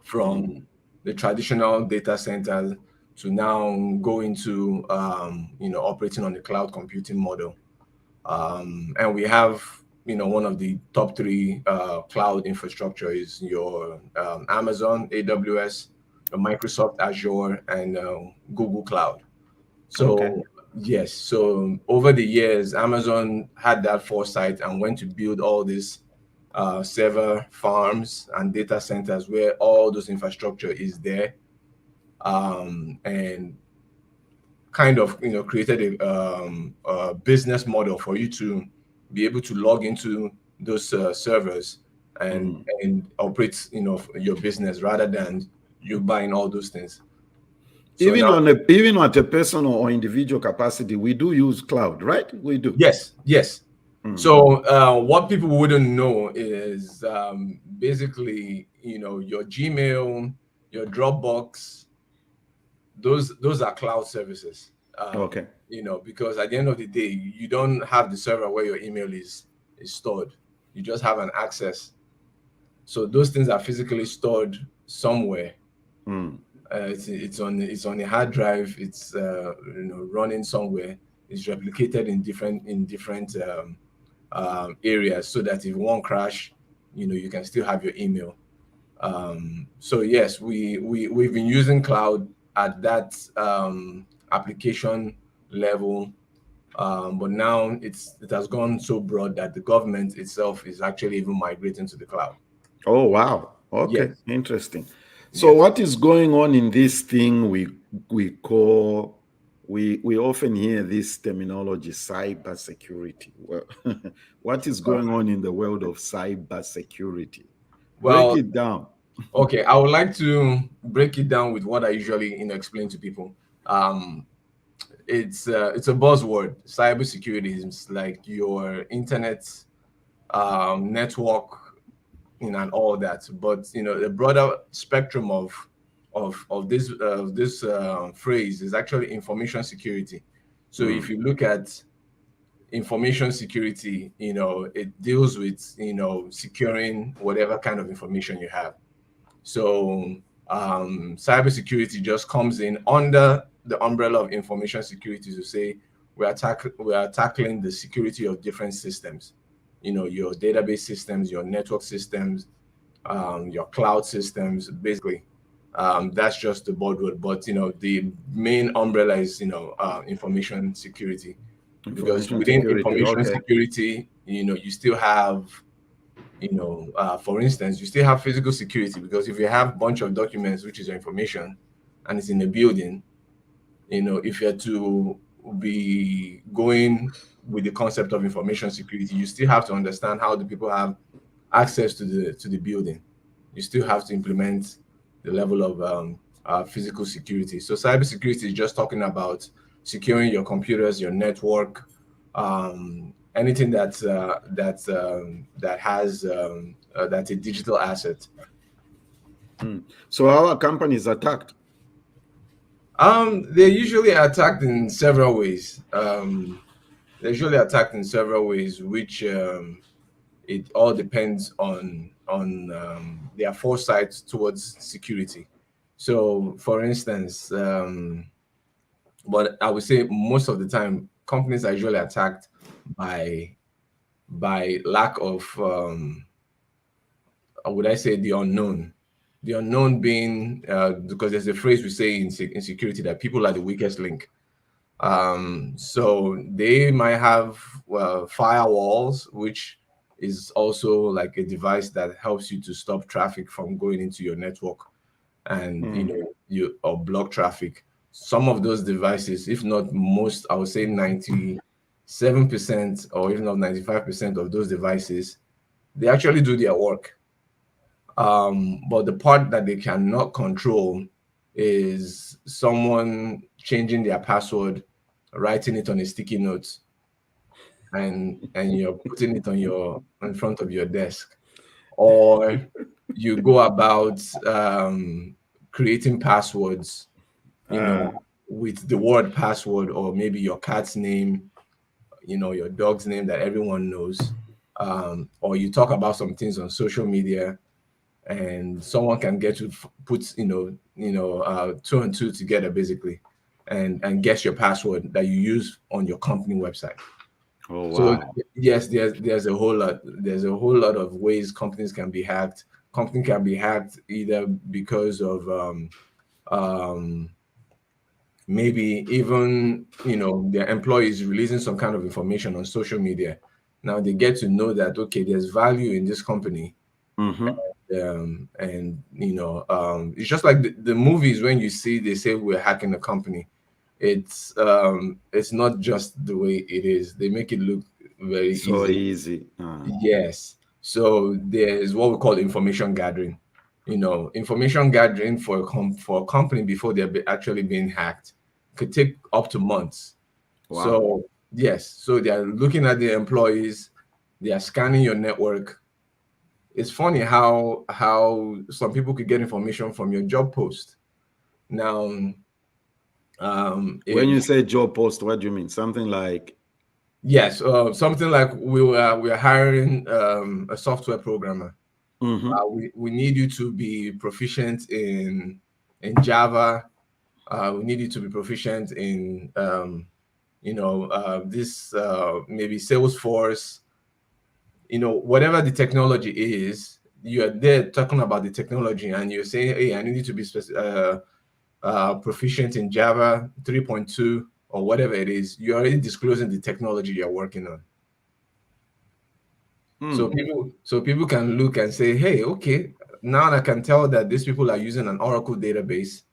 from the traditional data centers to now go into operating on the cloud computing model. And we have one of the top three cloud infrastructure is your Amazon AWS, Microsoft Azure, and Google Cloud. So Okay. yes, so over the years, Amazon had that foresight and went to build all these server farms and data centers where all those infrastructure is there, and kind of created a business model for you to be able to log into those servers and operate your business rather than you buying all those things. So Even now, even at a personal or individual capacity, we do use cloud, right? We do. yes. So what people wouldn't know is basically your Gmail, your Dropbox, those are cloud services. Okay. Because at the end of the day, you don't have the server where your email is stored. You just have an access. So those things are physically stored somewhere. It's on a hard drive. It's running somewhere. It's replicated in different areas, so that if one crash, you can still have your email. So yes, we've been using cloud at that application level, but now it has gone so broad that the government itself is actually even migrating to the cloud. Oh, wow. Okay. Yes. Interesting. So Yes. what is going on in this thing we call, we often hear this terminology, cyber security. Well, what is going on in the world of cyber security? Break Well, it down. okay, I would like to break it down with what I usually explain to people. It's a buzzword. Cybersecurity is like your internet network, and all that. But the broader spectrum of this phrase is actually information security. So if you look at information security, it deals with securing whatever kind of information you have. So cybersecurity just comes in under the umbrella of information security to say we are tackling the security of different systems. Your database systems, your network systems, your cloud systems. Basically, that's just the buzzword. But the main umbrella is information security, because Information within security. information Okay. security, you still have for instance, you still have physical security, because if you have a bunch of documents, which is your information, and it's in a building, if you're to be going with the concept of information security, you still have to understand how the people have access to the building. You still have to implement the level of physical security. So cybersecurity is just talking about securing your computers, your network, anything that's that's a digital asset. So how are companies attacked? They're usually attacked in several ways. They're usually attacked in several ways, which it all depends on their foresight towards security. So, for instance, but I would say most of the time, companies are usually attacked by lack of would I say the unknown. The unknown being because there's a phrase we say in security that people are the weakest link. So they might have firewalls, which is also like a device that helps you to stop traffic from going into your network, and you or block traffic. Some of those devices, if not most, I would say 97% or even not 95% of those devices, they actually do their work. But the part that they cannot control is someone changing their password, writing it on a sticky note, and you're putting it on your in front of your desk, or you go about creating passwords, with the word password, or maybe your cat's name, your dog's name that everyone knows, or you talk about some things on social media, and someone can get to put two and two together basically, and guess your password that you use on your company website. Oh wow. So yes, there's a whole lot of ways companies can be hacked. Company can be hacked either because of maybe even their employees releasing some kind of information on social media. Now they get to know that, okay, there's value in this company. And it's just like the movies. When you see they say we're hacking the company, it's not just the way it is. They make it look very easy. Yes. So there's what we call information gathering. Information gathering for a company before they're actually being hacked could take up to months. Wow. So yes, so they are looking at the employees, they are scanning your network. It's funny how some people could get information from your job post. Now, when you say job post, what do you mean? Something like? Yes, something like we're hiring a software programmer. We need you to be proficient in Java. We need you to be proficient in this maybe Salesforce. Whatever the technology is, you're there talking about the technology, and you're saying, hey, I need you to be proficient in Java 3.2 or whatever it is. You're already disclosing the technology you're working on. So people can look and say, hey, okay, now I can tell that these people are using an Oracle database.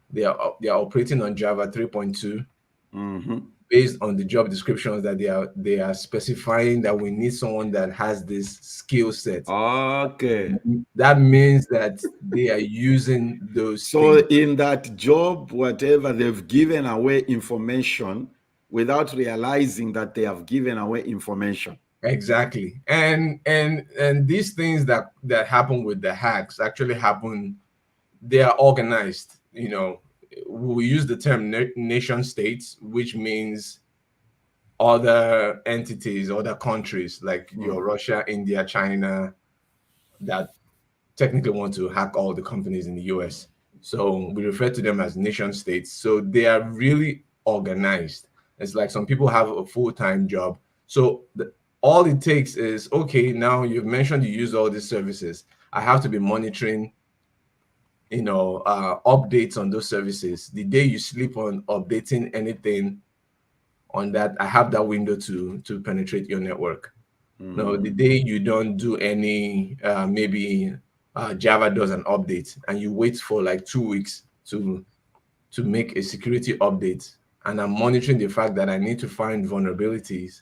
They are operating on Java 3.2. Based on the job descriptions that they are specifying that we need someone that has this skill set. Okay. That means that they are using those So things. in that job, whatever, they've given away information without realizing that they have given away information. Exactly. And these things that happen with the hacks actually happen, they are organized. We use the term nation states, which means other entities, other countries like your Russia, India, China, that technically want to hack all the companies in the US. So we refer to them as nation states. So they are really organized. It's like some people have a full-time job. So all it takes is, okay, now you've mentioned you use all these services. I have to be monitoring updates on those services. The day you sleep on updating anything on that, I have that window to penetrate your network. Now, the day you don't do any, maybe Java does an update, and you wait for like 2 weeks to make a security update, and I'm monitoring the fact that I need to find vulnerabilities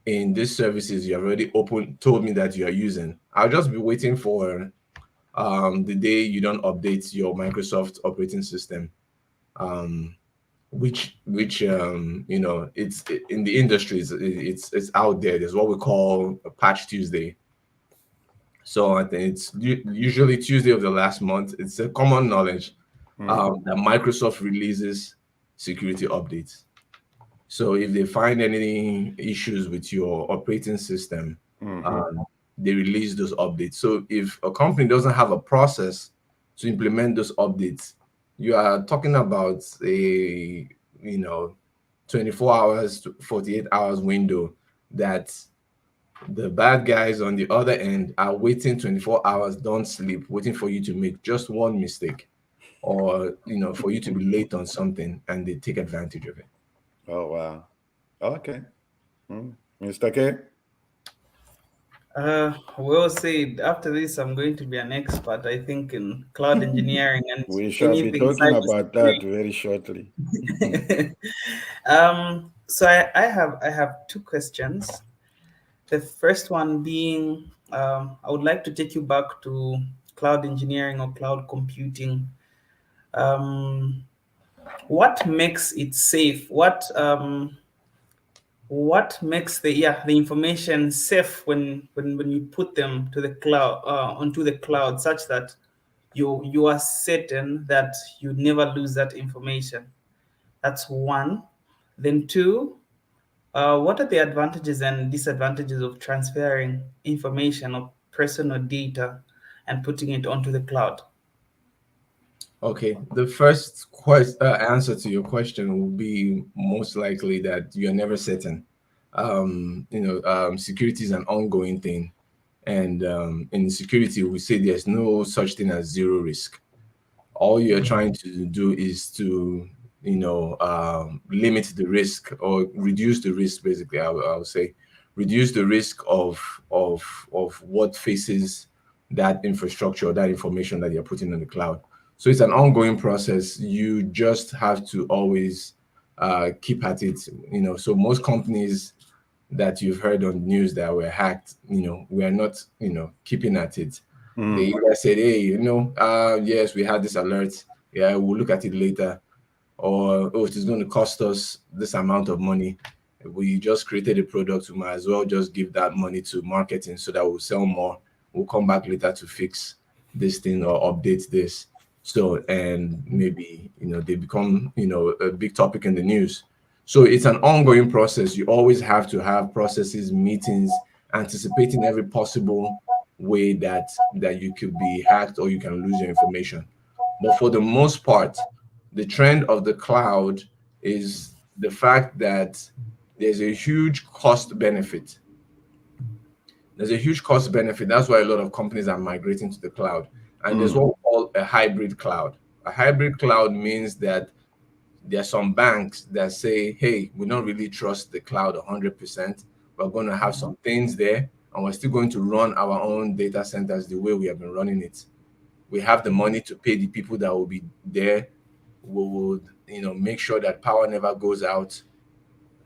in these services you have already told me that you are using, I'll just be waiting for the day you don't update your Microsoft operating system, which it's in the industry, it's out there. There's what we call a Patch Tuesday. So I think it's usually Tuesday of the last month. It's a common knowledge that Microsoft releases security updates. So if they find any issues with your operating system, they release those updates. So if a company doesn't have a process to implement those updates, you are talking about a 24 hours to 48 hours window that the bad guys on the other end are waiting 24 hours, don't sleep, waiting for you to make just one mistake, or for you to be late on something, and they take advantage of it. Oh, wow. Okay. Mr. K? Well said. After this, I'm going to be an expert, I think, in cloud engineering and We shall be anything talking about that cybersecurity. very shortly. So I have two questions. The first one being, I would like to take you back to cloud engineering or cloud computing. What makes it safe? What makes the information safe when you put them to the cloud, onto the cloud, such that you are certain that you never lose that information? That's one. Then two, what are the advantages and disadvantages of transferring information or personal data and putting it onto the cloud? Okay, the first answer to your question will be most likely that you are never certain. Security is an ongoing thing, and in security, we say there's no such thing as zero risk. All you're trying to do is to limit the risk or reduce the risk. Basically, I would say reduce the risk of what faces that infrastructure, that information that you're putting on the cloud. So it's an ongoing process. You just have to always keep at it. So most companies that you've heard on news that were hacked, we are not keeping at it. They either said, hey, yes, we had this alert, yeah, we'll look at it later, or oh, it is going to cost us this amount of money. We just created a product, we might as well just give that money to marketing so that we'll sell more. We'll come back later to fix this thing or update this. So, and maybe they become a big topic in the news. So it's an ongoing process. You always have to have processes, meetings, anticipating every possible way that you could be hacked or you can lose your information. But for the most part, the trend of the cloud is the fact that there's a huge cost benefit. There's a huge cost benefit. That's why a lot of companies are migrating to the cloud. And there's what we call a hybrid cloud. A hybrid cloud means that there are some banks that say, hey, we don't really trust the cloud 100%. We're going to have some things there, and we're still going to run our own data centers the way we have been running it. We have the money to pay the people that will be there. We would, make sure that power never goes out.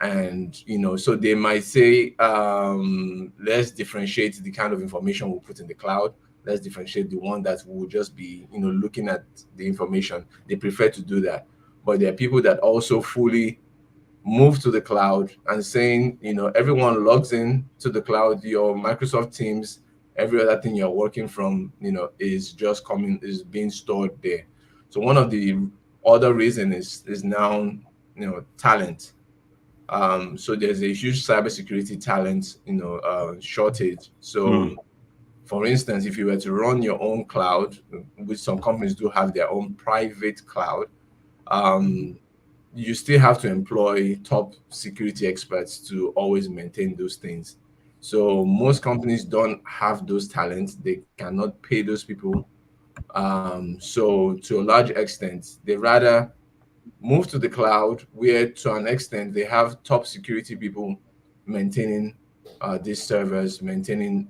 And, so they might say, let's differentiate the kind of information we'll put in the cloud. Let's differentiate the one that will just be, looking at the information. They prefer to do that. But there are people that also fully move to the cloud and saying, everyone logs in to the cloud, your Microsoft Teams, every other thing you're working from, is being stored there. So one of the other reason is now, talent. So there's a huge cybersecurity talent, shortage. So for instance, if you were to run your own cloud, which some companies do have their own private cloud, you still have to employ top security experts to always maintain those things. So most companies don't have those talents. They cannot pay those people. So to a large extent, they rather move to the cloud, where to an extent they have top security people maintaining these servers, maintaining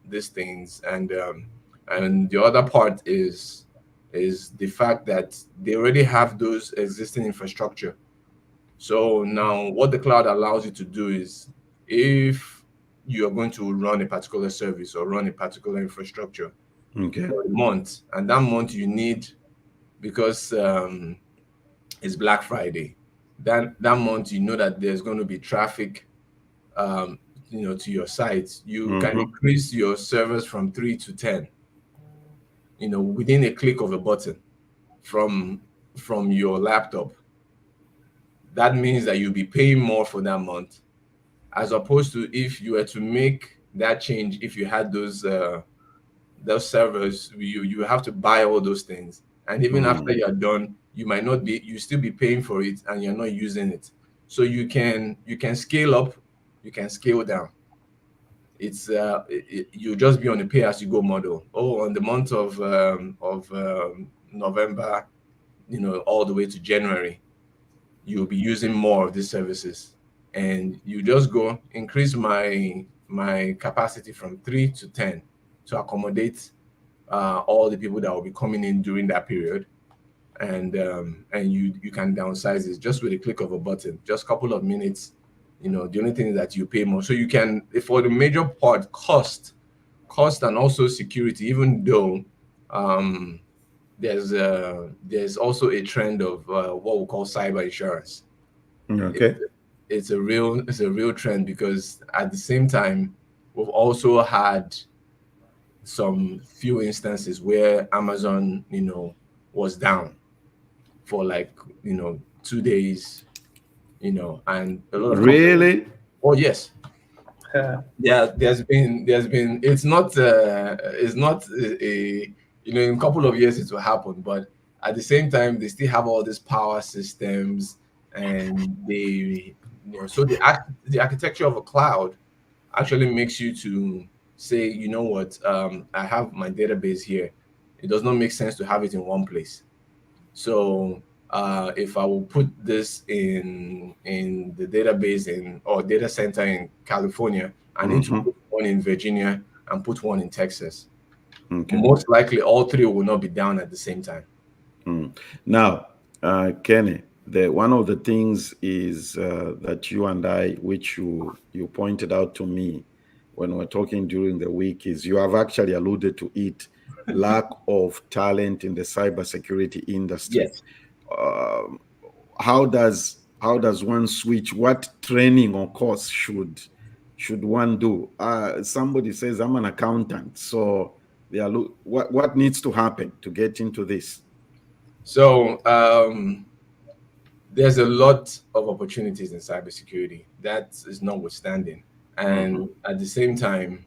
these things, and the other part is the fact that they already have those existing infrastructure. So now what the cloud allows you to do is, if you are going to run a particular service or run a particular infrastructure Okay. for a month, and that month you need, because it's Black Friday, that month you know that there's going to be traffic, um, to your site, you can Mm-hmm. increase your servers from 3 to 10, within a click of a button from your laptop. That means that you'll be paying more for that month, as opposed to if you were to make that change. If you had those servers, you have to buy all those things, and even after Mm. you're done, you still be paying for it, and you're not using it. So you can scale up, you can scale down. You just be on a pay as you go model. Oh, on the month of November, all the way to January, you'll be using more of these services, and you just go increase my capacity from 3 to 10 to accommodate all the people that will be coming in during that period. And you can downsize it just with a click of a button, just a couple of minutes. The only thing is that you pay more, so you can, for the major part, cost and also security. Even though um there's also a trend of what we call cyber insurance. it, Okay. it's a real trend, because at the same time we've also had some few instances where Amazon was down for like 2 days, and a lot of companies. Really? Oh yes. Uh, Yeah, there's been it's not in a couple of years it will happen, but at the same time they still have all these power systems, and so the architecture of a cloud actually makes you to say, what, I have my database here. It does not make sense to have it in one place. So if I will put this in the database in or data center in California, I need to Mm-hmm. put one in Virginia and put one in Texas. Okay. Most likely, all three will not be down at the same time. Mm. Now, Kenny, one of the things is that you and I, which you pointed out to me when we're talking during the week, is you have actually alluded to it: lack of talent in the cybersecurity industry. Yes. Um, how does one switch? What training or course should one do? Somebody says, I'm an accountant, so what needs to happen to get into this? So there's a lot of opportunities in cybersecurity. That is notwithstanding, Mhm. and at the same time,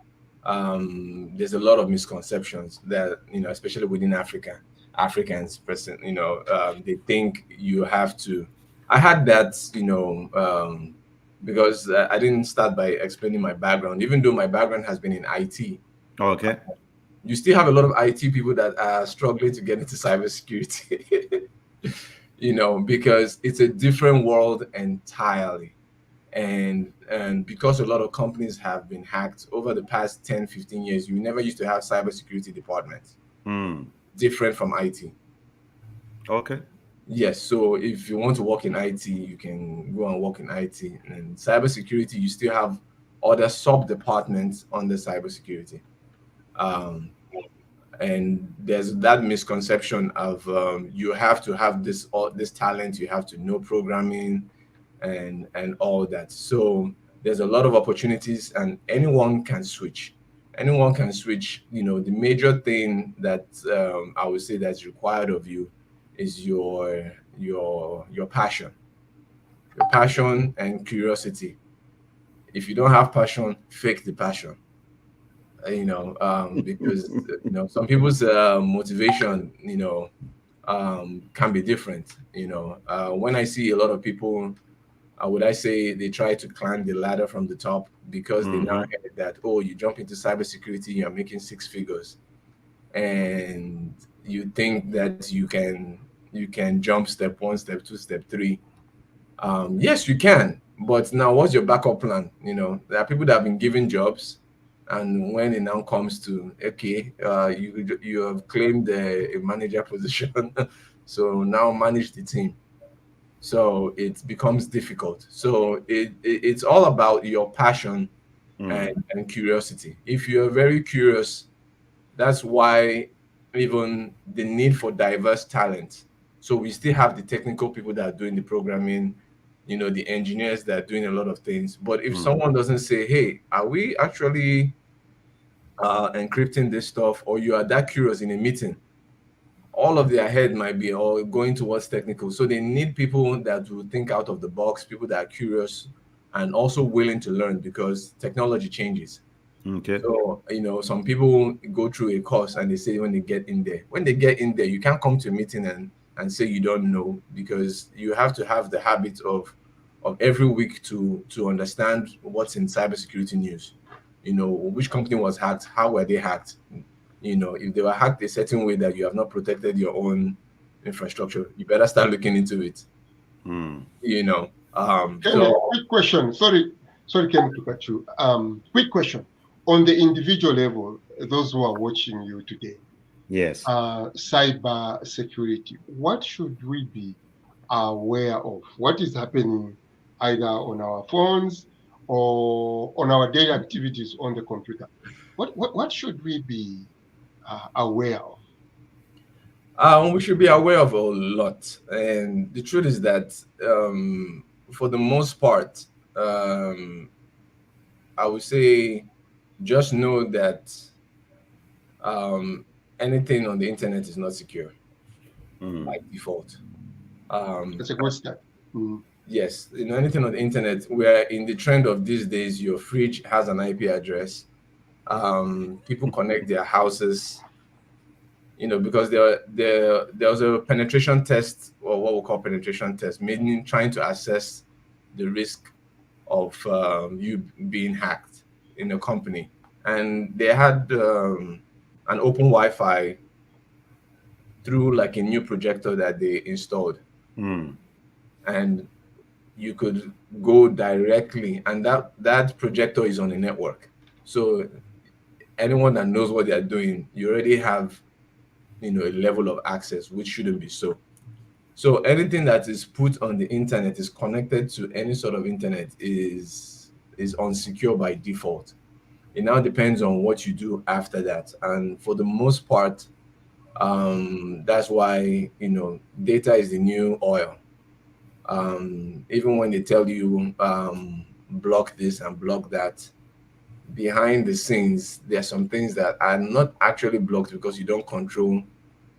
there's a lot of misconceptions that, especially within Africans, person, they think you have to. I had that, because I didn't start by explaining my background, even though my background has been in IT. Okay. You still have a lot of IT people that are struggling to get into cybersecurity. Because it's a different world entirely. And because a lot of companies have been hacked over the past 10, 15 years, you never used to have cybersecurity departments Mm. different from IT. Okay. Yes, so if you want to work in IT, you can go and work in IT. And cybersecurity, you still have other sub departments under cybersecurity. Um, and there's that misconception of, you have to have this talent, you have to know programming and all that. So there's a lot of opportunities, and anyone can switch. The major thing that, I would say, that's required of you is your passion and curiosity. If you don't have passion, fake the passion. Because some people's motivation, can be different. When I see a lot of people, would I say they try to climb the ladder from the top, because they now Hmm. heard that, oh, you jump into cybersecurity, you're making six figures, and you think that you can jump step one, step two, step three. Yes, you can, but now what's your backup plan? There are people that have been given jobs, and when it now comes to, okay, you have claimed a manager position, so now manage the team. So it becomes difficult. So it's all about your passion and curiosity. If you're very curious, that's why even the need for diverse talent. So we still have the technical people that are doing the programming, the engineers that are doing a lot of things. But if someone doesn't say, hey, are we actually encrypting this stuff, or you are that curious in a meeting, all of their head might be all going towards technical. So they need people that will think out of the box, people that are curious and also willing to learn, because technology changes. Okay. So, some people go through a course and they say when they get in there, you can't come to a meeting and say you don't know, because you have to have the habit of every week to understand what's in cybersecurity news. Which company was hacked, how were they hacked? If they were hacked a certain way that you have not protected your own infrastructure, you better start looking into it. Kene, quick question. Sorry, Kene, to cut you. Quick question. On the individual level, those who are watching you today, Yes. cyber security, what should we be aware of? What is happening either on our phones or on our daily activities on the computer? What should we be aware of? We should be aware of a lot, and the truth is that for the most part, I would say just know that anything on the internet is not secure by default. That's a good start. Yes, anything on the internet. We're in the trend of these days. Your fridge has an IP address. People connect their houses, because there was a penetration test, or what we call penetration test, meaning trying to assess the risk of you being hacked in a company, and they had an open Wi-Fi through like a new projector that they installed, and you could go directly, and that projector is on a network. So anyone that knows what they are doing, you already have a level of access, which shouldn't be so. So anything that is put on the internet, is connected to any sort of internet, is unsecure by default. It now depends on what you do after that, and for the most part, that's why data is the new oil. Even when they tell you block this and block that, behind the scenes there are some things that are not actually blocked, because you don't control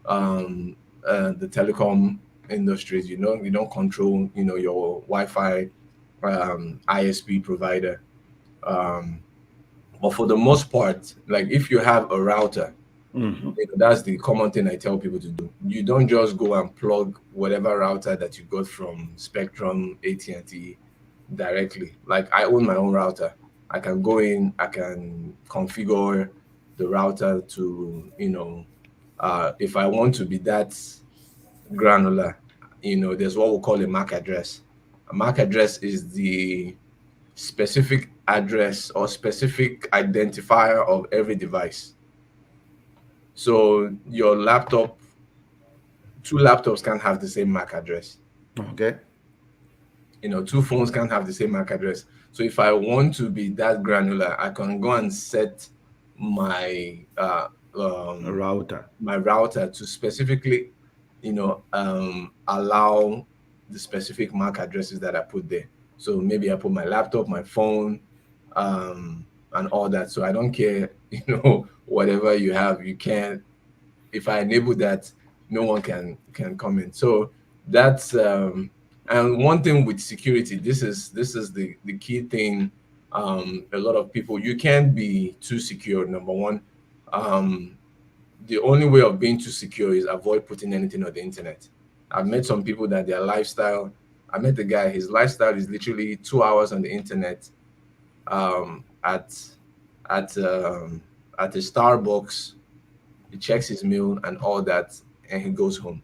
the telecom industries. You don't control your Wi-Fi ISP provider. But for the most part, like if you have a router, that's the common thing I tell people to do. You don't just go and plug whatever router that you got from Spectrum, AT&T directly. Like I own my own router. I can go in, I can configure the router to, if I want to be that granular, there's what we call a MAC address. A MAC address is the specific address or specific identifier of every device. So your laptop, two laptops can't have the same MAC address. Okay. Two phones can't have the same MAC address. So if I want to be that granular, I can go and set my router to specifically, allow the specific MAC addresses that I put there. So maybe I put my laptop, my phone, and all that. So I don't care, whatever you have, you can't. If I enable that, no one can come in. So that's and one thing with security, this is the key thing. A lot of people, you can't be too secure. Number one, the only way of being too secure is avoid putting anything on the internet. I've met some people that their lifestyle. I met a guy. His lifestyle is literally 2 hours on the internet, at a Starbucks. He checks his mail and all that, and he goes home.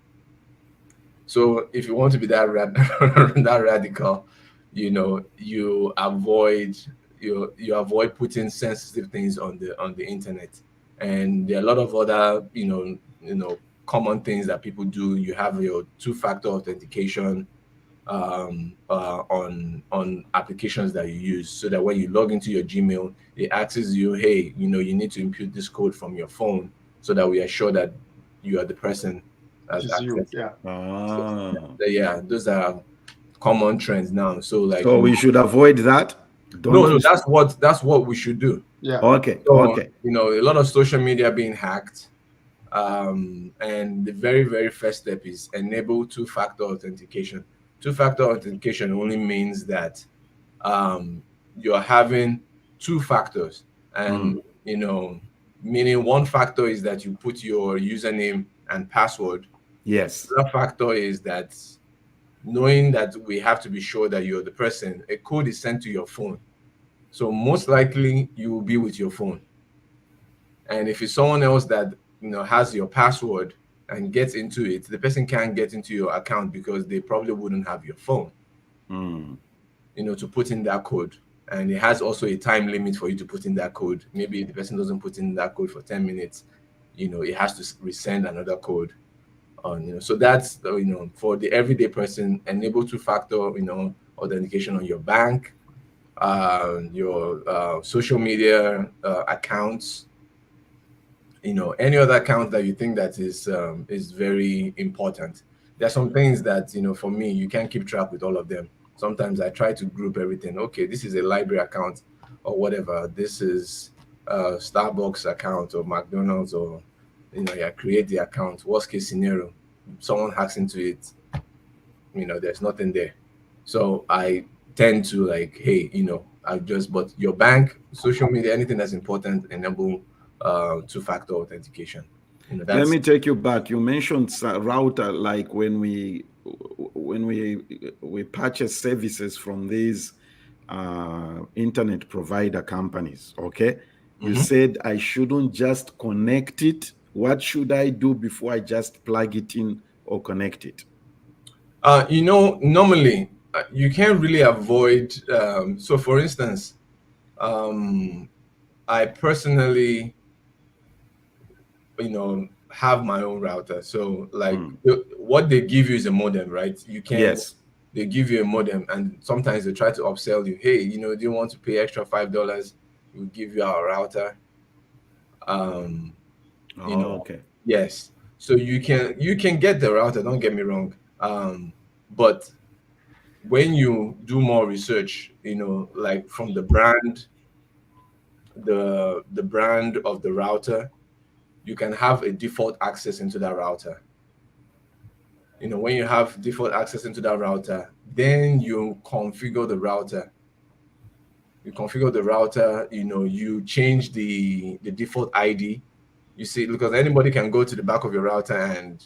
So if you want to be that that radical, you avoid putting sensitive things on the internet. And there are a lot of other common things that people do. You have your two-factor authentication. on applications that you use, so that when you log into your Gmail, it asks you, hey, you need to input this code from your phone, so that we are sure that you are the person It that's is you. accessing. Yeah. So, Ah. yeah, those are common trends now. So like, So we should avoid that, no, don't no, we? that's what we should do. Yeah. Okay, So okay. a lot of social media being hacked, and the very, very first step is enable two-factor authentication. Two-factor authentication only means that you're having two factors, and meaning one factor is that you put your username and password. Yes. Another factor is that, knowing that we have to be sure that you're the person, a code is sent to your phone. So most likely you will be with your phone. And if it's someone else that has your password and gets into it, the person can't get into your account because they probably wouldn't have your phone, Mm. to put in that code. And it has also a time limit for you to put in that code. Maybe if the person doesn't put in that code for 10 minutes, it has to resend another code on. So that's for the everyday person, enable two-factor authentication on your bank, your social media accounts, any other account that you think that is very important. There are some things that, for me, you can't keep track with all of them. Sometimes I try to group everything. Okay, this is a library account or whatever. This is a Starbucks account or McDonald's, or yeah, create the account. Worst case scenario, someone hacks into it, there's nothing there. So I tend to, like, hey, I just, but your bank, social media, anything that's important, enable two-factor authentication. Let That's me take you back. You mentioned router, like when we purchase services from these internet provider companies. Okay, you mhm. said I shouldn't just connect it. What should I do before I just plug it in or connect it? Normally you can't really avoid. So, for instance, I personally, have my own router. So, like, Mm. what they give you is a modem, right? You can Yes. They give you a modem, and sometimes they try to upsell you. Hey, do you want to pay extra $5? We'll give you our router. Um, you Oh, know, okay. yes. So you can get the router. Don't get me wrong. But when you do more research, like from the brand of the router, you can have a default access into that router. When you have default access into that router, then you configure the router. You change the default ID. You see, because anybody can go to the back of your router, and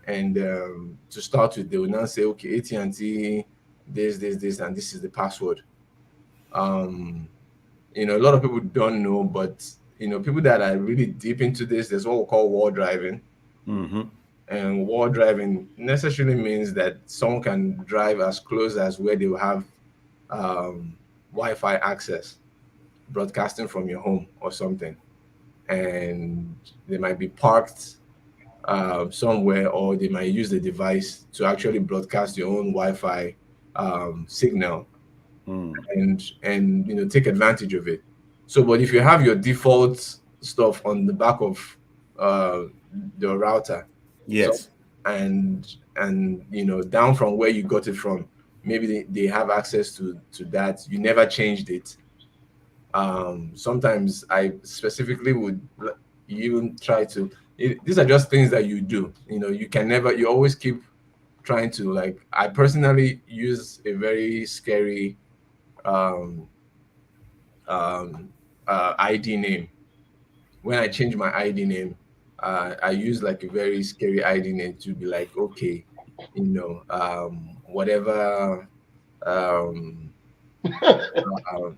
to start with, they will now say, okay, AT&T, this, and this is the password. Um, a lot of people don't know, but people that are really deep into this, there's what we call wall driving. Mm-hmm. And wall driving necessarily means that someone can drive as close as where they will have um, Wi-Fi access, broadcasting from your home or something, and they might be parked somewhere, or they might use the device to actually broadcast your own Wi-Fi signal, Mm. and take advantage of it. So, but if you have your default stuff on the back of uh, the router, so Yes. and down from where you got it from, maybe they have access to that. You never changed it. Sometimes I specifically would even try to. These are just things that you do. You always keep trying to, like, I personally use a very scary um, ID name. When I change my ID name, I use like a very scary ID name to be like, okay, whatever. Um, uh,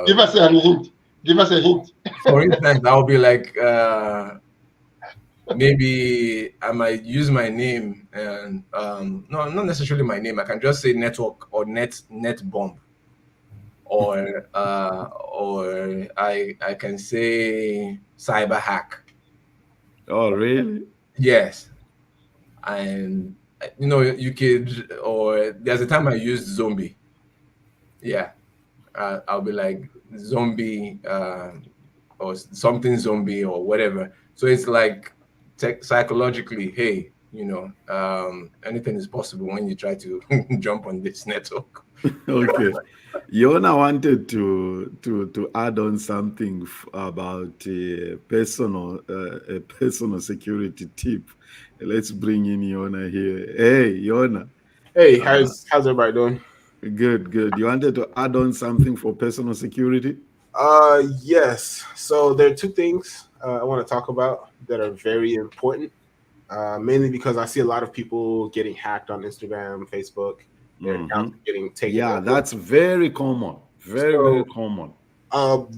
Give uh, us a hint. Give us a hint. for instance, I'll be like, maybe I might use my name, and no, not necessarily my name. I can just say network or net bomb, or I can say cyber hack. Oh, really? Yes, and you could, or there's a time I used zombie. Yeah, I'll be like zombie, or something zombie or whatever. So it's like psychologically, hey, anything is possible when you try to jump on this network. Okay. Yona wanted to add on something about a personal security tip. Let's bring in Yona here. Hey, Yona. Hey, Uh, how's everybody doing? good, good. You wanted to add on something for personal security? Yes. So there are two things I want to talk about that are very important. Mainly because I see a lot of people getting hacked on Instagram, Facebook, their accounts getting taken Yeah, over. that's very common. Very, very So common.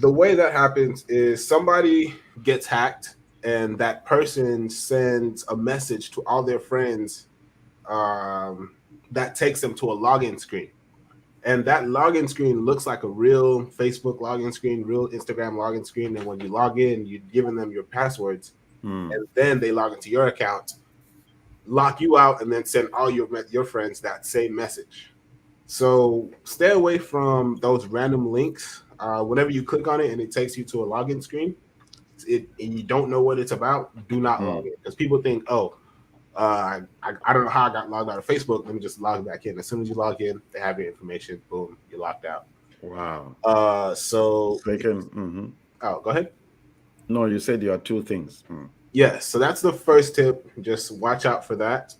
the way that happens is somebody gets hacked, and that person sends a message to all their friends um, that takes them to a login screen. And that login screen looks like a real Facebook login screen, real Instagram login screen. And when you log in, you're giving them your passwords, and then they log into your account, lock you out, and then send all your friends that same message. So stay away from those random links. Whenever you click on it and it takes you to a login screen, and you don't know what it's about, do not log in, because people think, oh, I don't know how I got logged out of Facebook. Let me just log back in. As soon as you log in, they have your information. Boom, you're locked out. Wow. So Second, oh, go ahead. no, you said you had two things. Yes, so that's the first tip. Just watch out for that.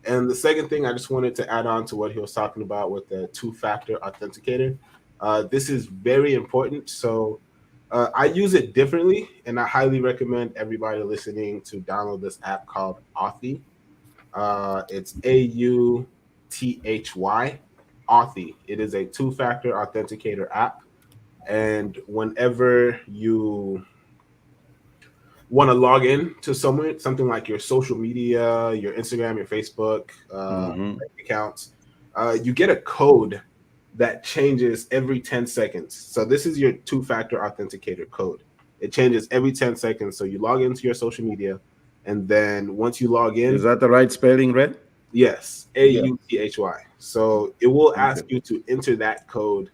And the second thing, I just wanted to add on to what he was talking about with the two-factor authenticator. This is very important. So I use it differently, and I highly recommend everybody listening to download this app called Authy. It's AUTHY, Authy. It is a two-factor authenticator app, and whenever you want to log in to something like your social media, your Instagram, your Facebook accounts, you get a code that changes every 10 seconds. So this is your two-factor authenticator code. It changes every 10 seconds. So you log into your social media, and then once you log Is in, that the right spelling, Red? yes, Yeah. AUTHY. So it will ask Okay. you to enter that code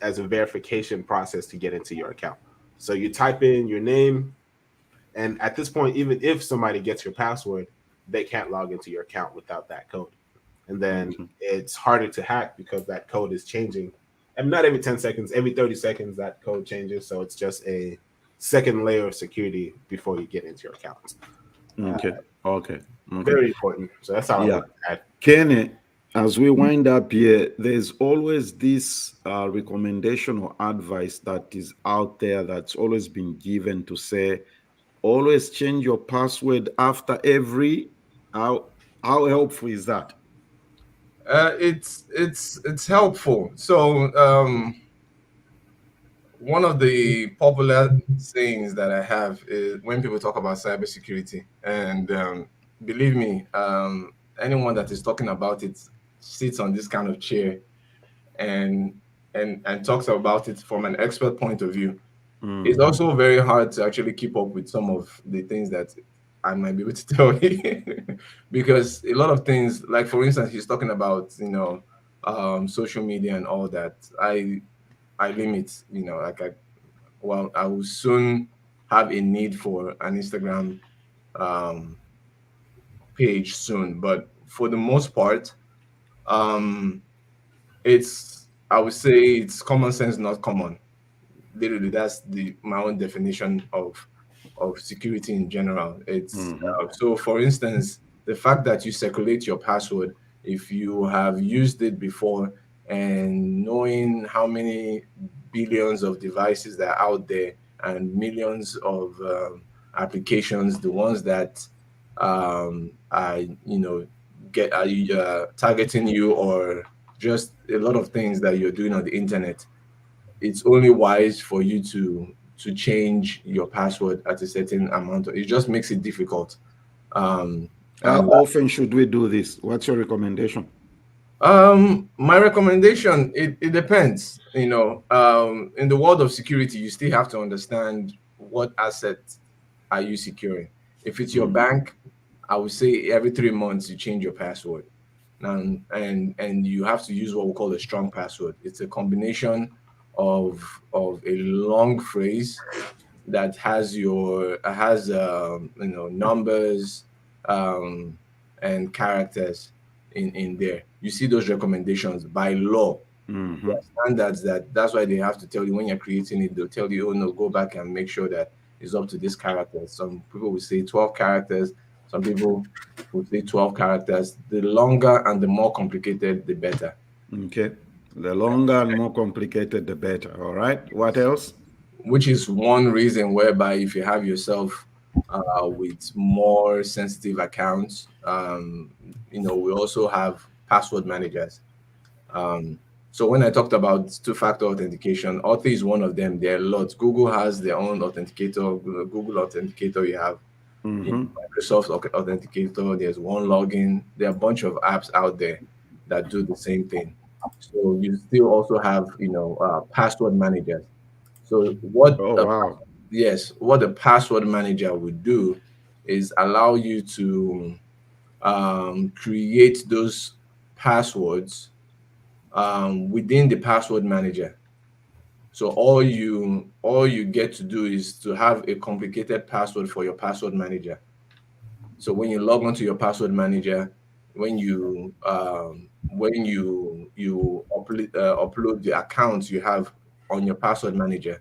as a verification process to get into your account. So you type in your name, and at this point, even if somebody gets your password, they can't log into your account without that code. And then it's harder to hack because that code is changing. And not every 10 seconds, every 30 seconds, that code changes. So it's just a second layer of security before you get into your account. Okay. Very important. So that's all I Yeah. want to add. Kene, as we wind up here, there's always this recommendation or advice that is out there that's always been given to say, always change your password after every. How helpful is that? It's helpful. So one of the popular sayings that I have is when people talk about cybersecurity, and believe me, anyone that is talking about it sits on this kind of chair and and talks about it from an expert point of view. It's also very hard to actually keep up with some of the things that I might be able to tell you because a lot of things, like for instance, he's talking about social media and all that. I limit, like I will soon have a need for an Instagram um, page soon, but for the most part, um, it's I would say it's common sense, not common. Literally, that's my own definition of security in general. It's so, for instance, the fact that you circulate your password, if you have used it before, and knowing how many billions of devices that are out there and millions of applications, the ones that are get are targeting you, or just a lot of things that you're doing on the internet, it's only wise for you to change your password at a certain amount. It just makes it difficult. How And often should we do this? What's your recommendation? my recommendation, it depends. In the world of security, you still have to understand what assets are you securing. If it's your bank, I would say every 3 months you change your password. and you have to use what we call a strong password. It's a combination of a long phrase that has numbers um, and characters in there. You see those recommendations by law. There are standards that's why they have to tell you when you're creating it. They'll tell you, oh no, go back and make sure that it's up to this character. Some people will say 12 characters. Some people will say 12 characters. The longer and the more complicated, the better. Okay. The longer and more complicated, the better. All right. What else? Which is one reason whereby if you have yourself with more sensitive accounts, we also have password managers. Um, so when I talked about two-factor authentication, Authy is one of them. There are lots. Google has their own authenticator. Google Authenticator, you have Microsoft Authenticator. There's One Login. There are a bunch of apps out there that do the same thing. So you still also have, password managers. So Oh, wow. what the password manager would do is allow you to create those passwords within the password manager. So all you get to do is to have a complicated password for your password manager. So when you log onto your password manager, when you upload the accounts you have on your password manager,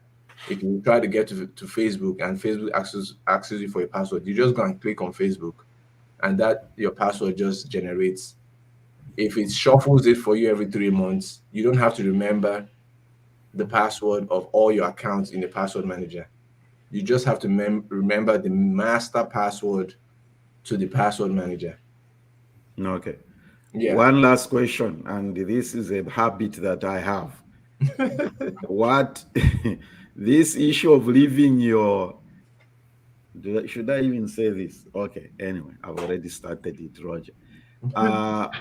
if you try to get to Facebook and Facebook asks you for a password, you just go and click on Facebook, and that your password just generates. If it shuffles it for you every 3 months, you don't have to remember the password of all your accounts in the password manager. You just have to remember the master password to the password manager. Okay. Yeah. One last question, and this is a habit that I have. What this issue of leaving your should I even say this? Okay, anyway, I've already started it, Roger.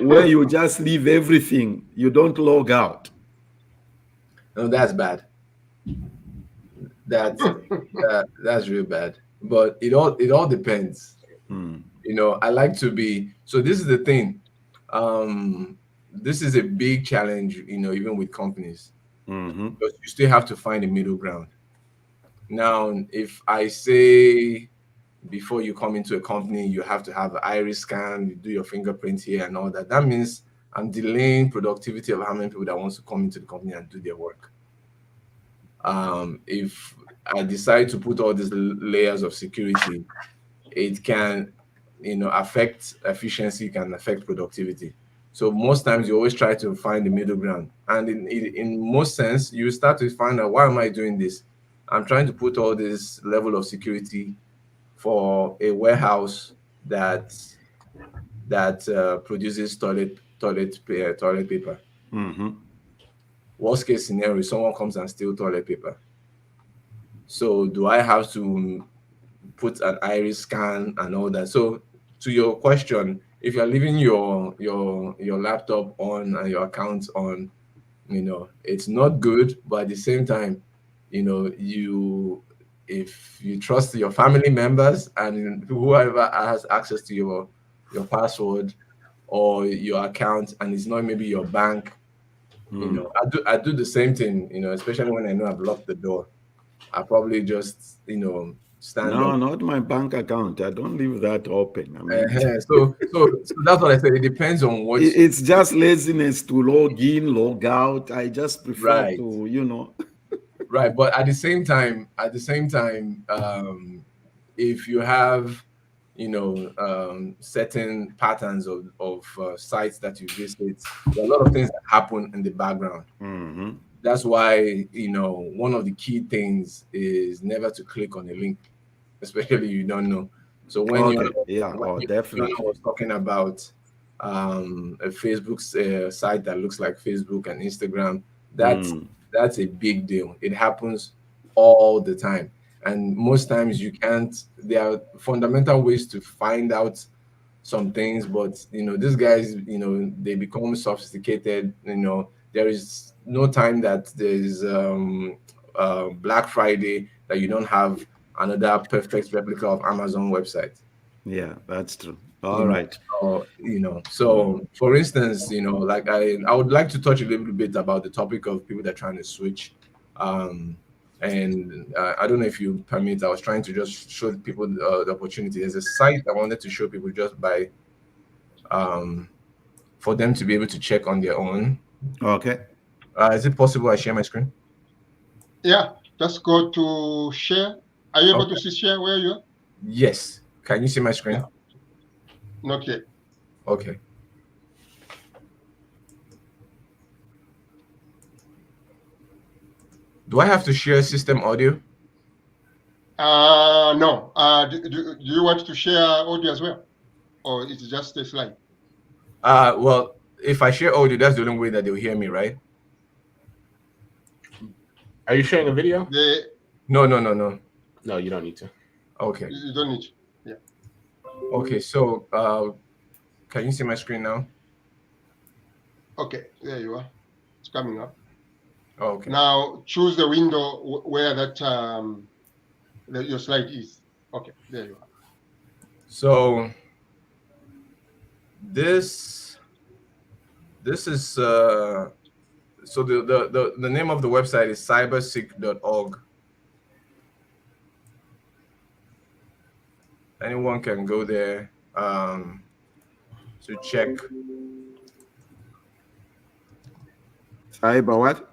Where you just leave everything, you don't log out. No, that's bad. That's real bad. But it all depends. I like to be. So this is the thing. This is a big challenge. Even with companies, because you still have to find a middle ground. Now, if I say before you come into a company, you have to have an iris scan, you do your fingerprint here and all that. That means I'm delaying productivity of how many people that wants to come into the company and do their work. If I decide to put all these layers of security, it can, affect efficiency, can affect productivity. So most times you always try to find the middle ground, and in most sense, you start to find out, why am I doing this? I'm trying to put all this level of security for a warehouse that produces toilet paper. Worst case scenario, someone comes and steals toilet paper. So do I have to put an iris scan and all that? So to your question, if you're leaving your laptop on and your accounts on, it's not good. But at the same time, if you trust your family members and whoever has access to your password or your account, and it's not maybe your bank, I do the same thing, especially when I know I've locked the door. I probably just stand No, up. not my bank account. I don't leave that open. I mean, So that's what I said. It depends on what. it's just laziness to log in, log out. I just prefer Right. to. Right, but at the same time, if you have, certain patterns of sites that you visit, there are a lot of things that happen in the background. That's why one of the key things is never to click on a link, especially you don't know. So when Okay, yeah, definitely. was talking about a Facebook site that looks like Facebook and Instagram, that's a big deal. It happens all the time, and most times you can't. There are fundamental ways to find out some things, but these guys, they become sophisticated. There is no time that there's Black Friday that you don't have another perfect replica of Amazon website. Yeah, that's true. All right. So for instance, like I would like to touch a little bit about the topic of people that are trying to switch. And I don't know if you permit, I was trying to just show people the opportunity. There's a site I wanted to show people just by for them to be able to check on their own. Okay. Is it possible I share my screen? Yeah, just go to share. Are you able to Okay. see share where you are? Yes. Can you see my screen? Yeah. Not yet. Okay. Do I have to share system audio? No. Do you want to share audio as well? Or it's just a slide? Well, if I share audio, that's the only way that they'll hear me, right? Are you sharing a video? No. No, you don't need to. Okay. You don't need to. Yeah. Okay, so can you see my screen now? Okay, there you are. It's coming up. Okay. Now choose the window where that your slide is. Okay, there you are. So this is so the name of the website is cyberseek.org. Anyone can go there to check. Cyber what?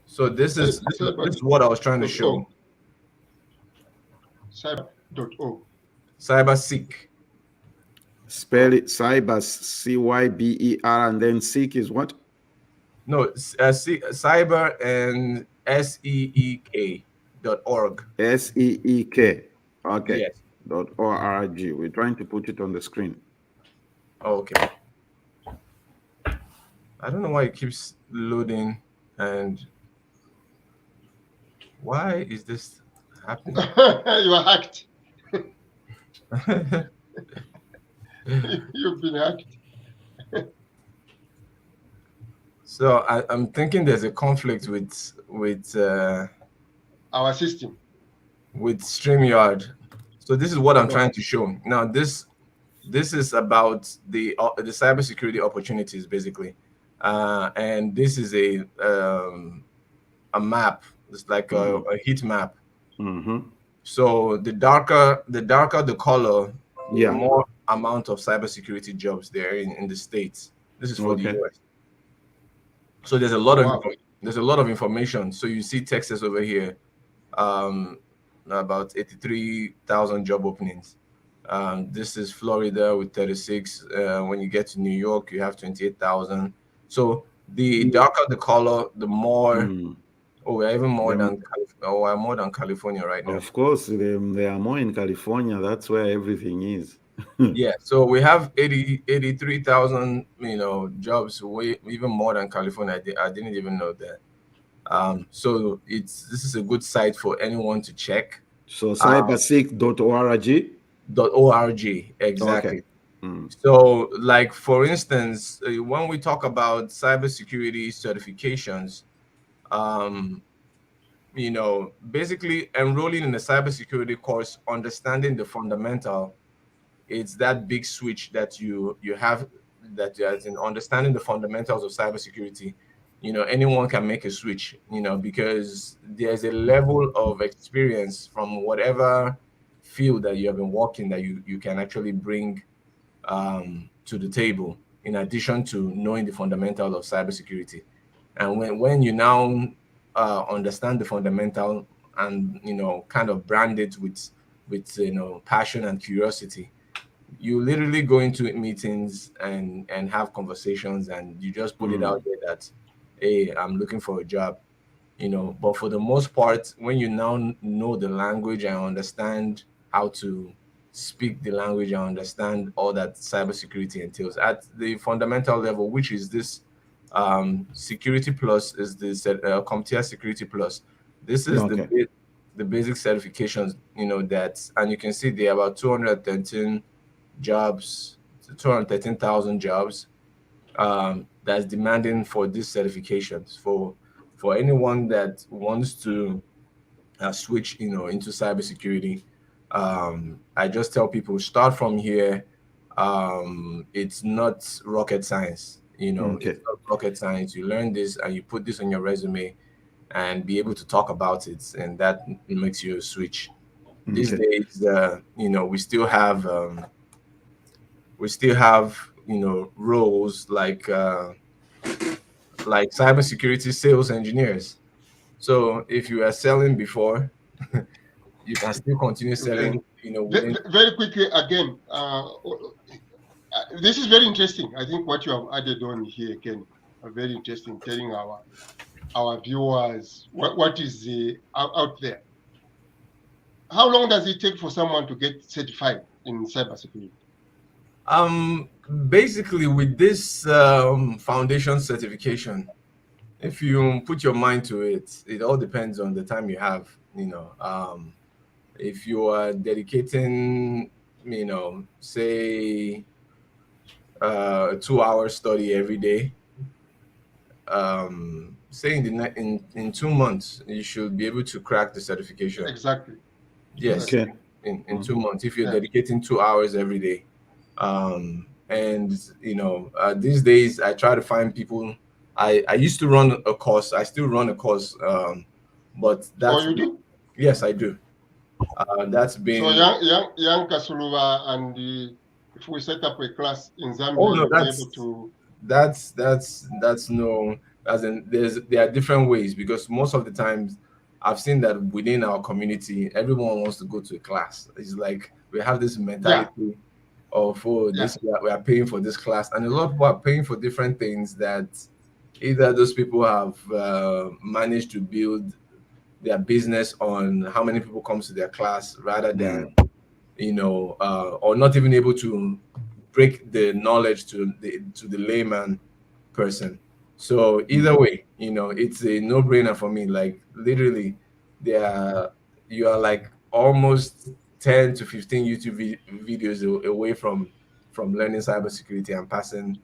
So this is what I was trying to show. Cyber.org. Cyberseek. Spell it cyber, CYBER, and then seek is what? No, cyber and SEEK.org. SEEK. Okay. Yes. .org. We're trying to put it on the screen. Okay. I don't know why it keeps loading, and why is this happening? You are hacked. You've been hacked. So I'm thinking there's a conflict with our system, with StreamYard. So this is what I'm trying to show. Now this is about the cybersecurity opportunities basically, and this is a map. It's like a heat map. Mm-hmm. So the darker the color, yeah, the more amount of cybersecurity jobs there in the States. This is for the US. So there's a lot of information. So you see Texas over here, about 83,000 job openings. This is Florida with 36. When you get to New York, you have 28,000. So the darker the color, the more. Oh, we're even more than we're more than California right now. Of course, they are more in California. That's where everything is. Yeah, so we have 83,000, jobs, way even more than California. I didn't even know that. So this is a good site for anyone to check. So cyberseek.org. .org, exactly. Okay. So, like for instance, when we talk about cybersecurity certifications, basically enrolling in a cybersecurity course, understanding the fundamental, it's that big switch that you have, that as in understanding the fundamentals of cybersecurity. Anyone can make a switch, because there's a level of experience from whatever field that you have been working that you can actually bring to the table, in addition to knowing the fundamentals of cybersecurity. And when you now understand the fundamental and kind of brand it with passion and curiosity, you literally go into meetings and have conversations, and you just put it out there that, hey, I'm looking for a job. But for the most part, when you now know the language and understand how to speak the language and understand all that cybersecurity entails at the fundamental level, which is this Security Plus, is this CompTIA Security Plus. This is the basic certifications, that, and you can see there are about 213 jobs, 213,000 jobs that's demanding for these certifications for anyone that wants to switch into cybersecurity. I just tell people start from here. It's not rocket science, you know. Okay. It's not rocket science. You learn this and you put this on your resume and be able to talk about it, and that makes you a switch. These Okay. days, you know, we still have you know, roles like cybersecurity sales engineers. So if you are selling before, you can still continue Okay. selling, you know, within. Very quickly again, this is very interesting. I think what you have added on here, Ken, are very interesting. Telling our viewers what is out there. How long does it take for someone to get certified in cybersecurity? Basically, with this foundation certification, if you put your mind to it, it all depends on the time you have. You know, if you are dedicating, you know, say 2 hour study every day, say in 2 months, you should be able to crack the certification. Exactly. Yes, Okay. in 2 months, if you're Yeah. dedicating 2 hours every day. And you know, these days I try to find people. I used to run a course. I still run a course, but So that's you do? yes, I do. That's So been young Kasuluba, and if we set up a class in Zambia, oh no, you'll be able to. that's no, as in there are different ways, because most of the times I've seen that within our community, everyone wants to go to a class. It's like we have this mentality of this we are paying for this class, and a lot of people are paying for different things that either those people have managed to build their business on how many people comes to their class rather than you know, or not even able to break the knowledge to the layman person. So either way, you know, it's a no-brainer for me. Like literally, you are like almost 10 to 15 YouTube videos away from learning cybersecurity and passing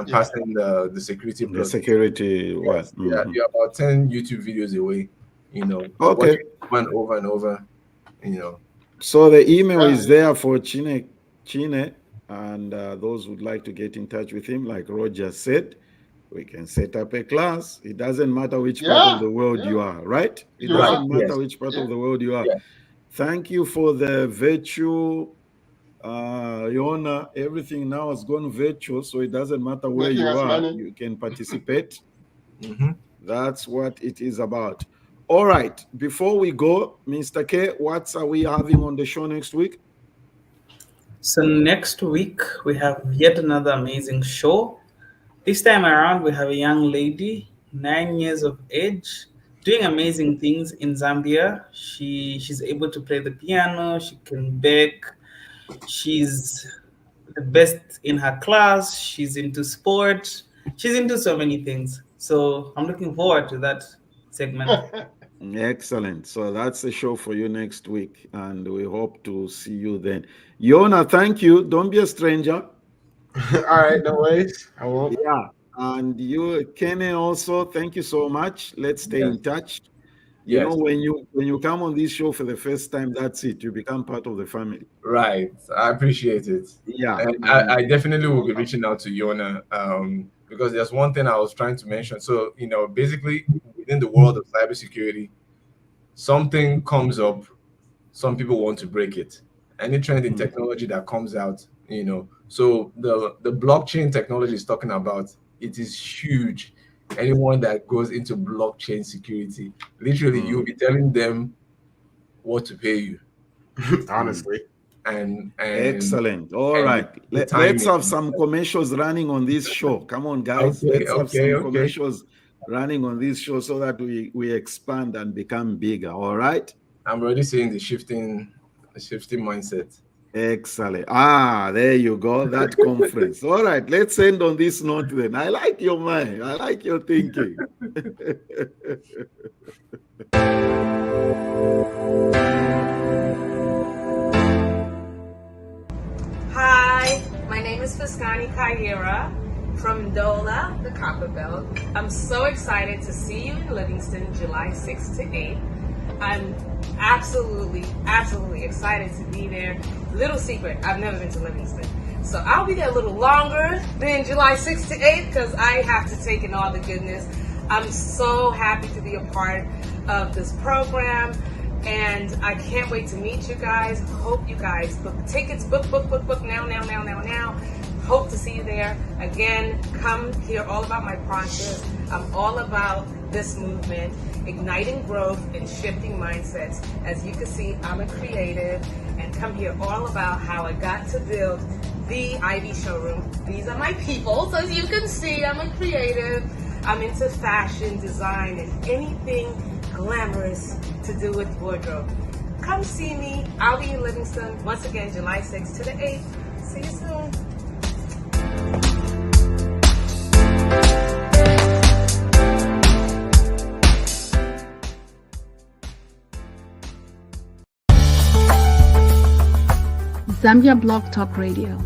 passing the security The plus. security what? Yes, yeah, you're about 10 YouTube videos away, you know, Okay. watching over and over, you know. So the email is there for Chine, and those who'd like to get in touch with him, like Roger said, we can set up a class. It doesn't matter which part of the world you are, right? It doesn't matter which part of the world you are. Yeah. Thank you for the virtual, Yona. Everything now has gone virtual, so it doesn't matter where you are. You can participate. That's what it is about. All right. Before we go, Mr. K, what are we having on the show next week? So next week we have yet another amazing show. This time around, we have a young lady, 9 years of age, doing amazing things in Zambia. She's able to play the piano, she can bake, she's the best in her class, she's into sport, she's into so many things. So I'm looking forward to that segment. Excellent. So that's the show for you next week, and we hope to see you then. Yona, thank you. Don't be a stranger. All right, no worries. I won't. Yeah. And you, Kene, also, thank you so much. Let's stay in touch. You know, when you come on this show for the first time, that's it. You become part of the family. Right. I appreciate it. Yeah. And I definitely will be reaching out to Yona because there's one thing I was trying to mention. So, you know, basically within the world of cybersecurity, something comes up, some people want to break it. Any trend in technology that comes out, you know, so the blockchain technology is talking about, it is huge. Anyone that goes into blockchain security, literally you'll be telling them what to pay you. Honestly. And excellent. All right. Let's have some commercials running on this show. Come on, guys. Let's have some commercials running on this show so that we expand and become bigger. All right. I'm already seeing the shifting mindset. Excellent. There you go. That conference. All right. Let's end on this note then. I like your mind. I like your thinking. Hi, my name is Fiskani Kayera from Dola, the Copper Belt. I'm so excited to see you in Livingston July 6th to 8th. I'm absolutely excited to be there. Little secret, I've never been to Livingston. So I'll be there a little longer than July 6th to 8th because I have to take in all the goodness. I'm so happy to be a part of this program, and I can't wait to meet you guys. Hope you guys book tickets, book now. Hope to see you there. Again, come hear all about my process. I'm all about this movement, igniting growth and shifting mindsets. As you can see, I'm a creative, and come hear all about how I got to build the Ivy showroom. These are my people, so as you can see, I'm a creative. I'm into fashion, design, and anything glamorous to do with wardrobe. Come see me. I'll be in Livingston, once again, July 6th to the 8th. See you soon. Zambia Blog Talk Radio.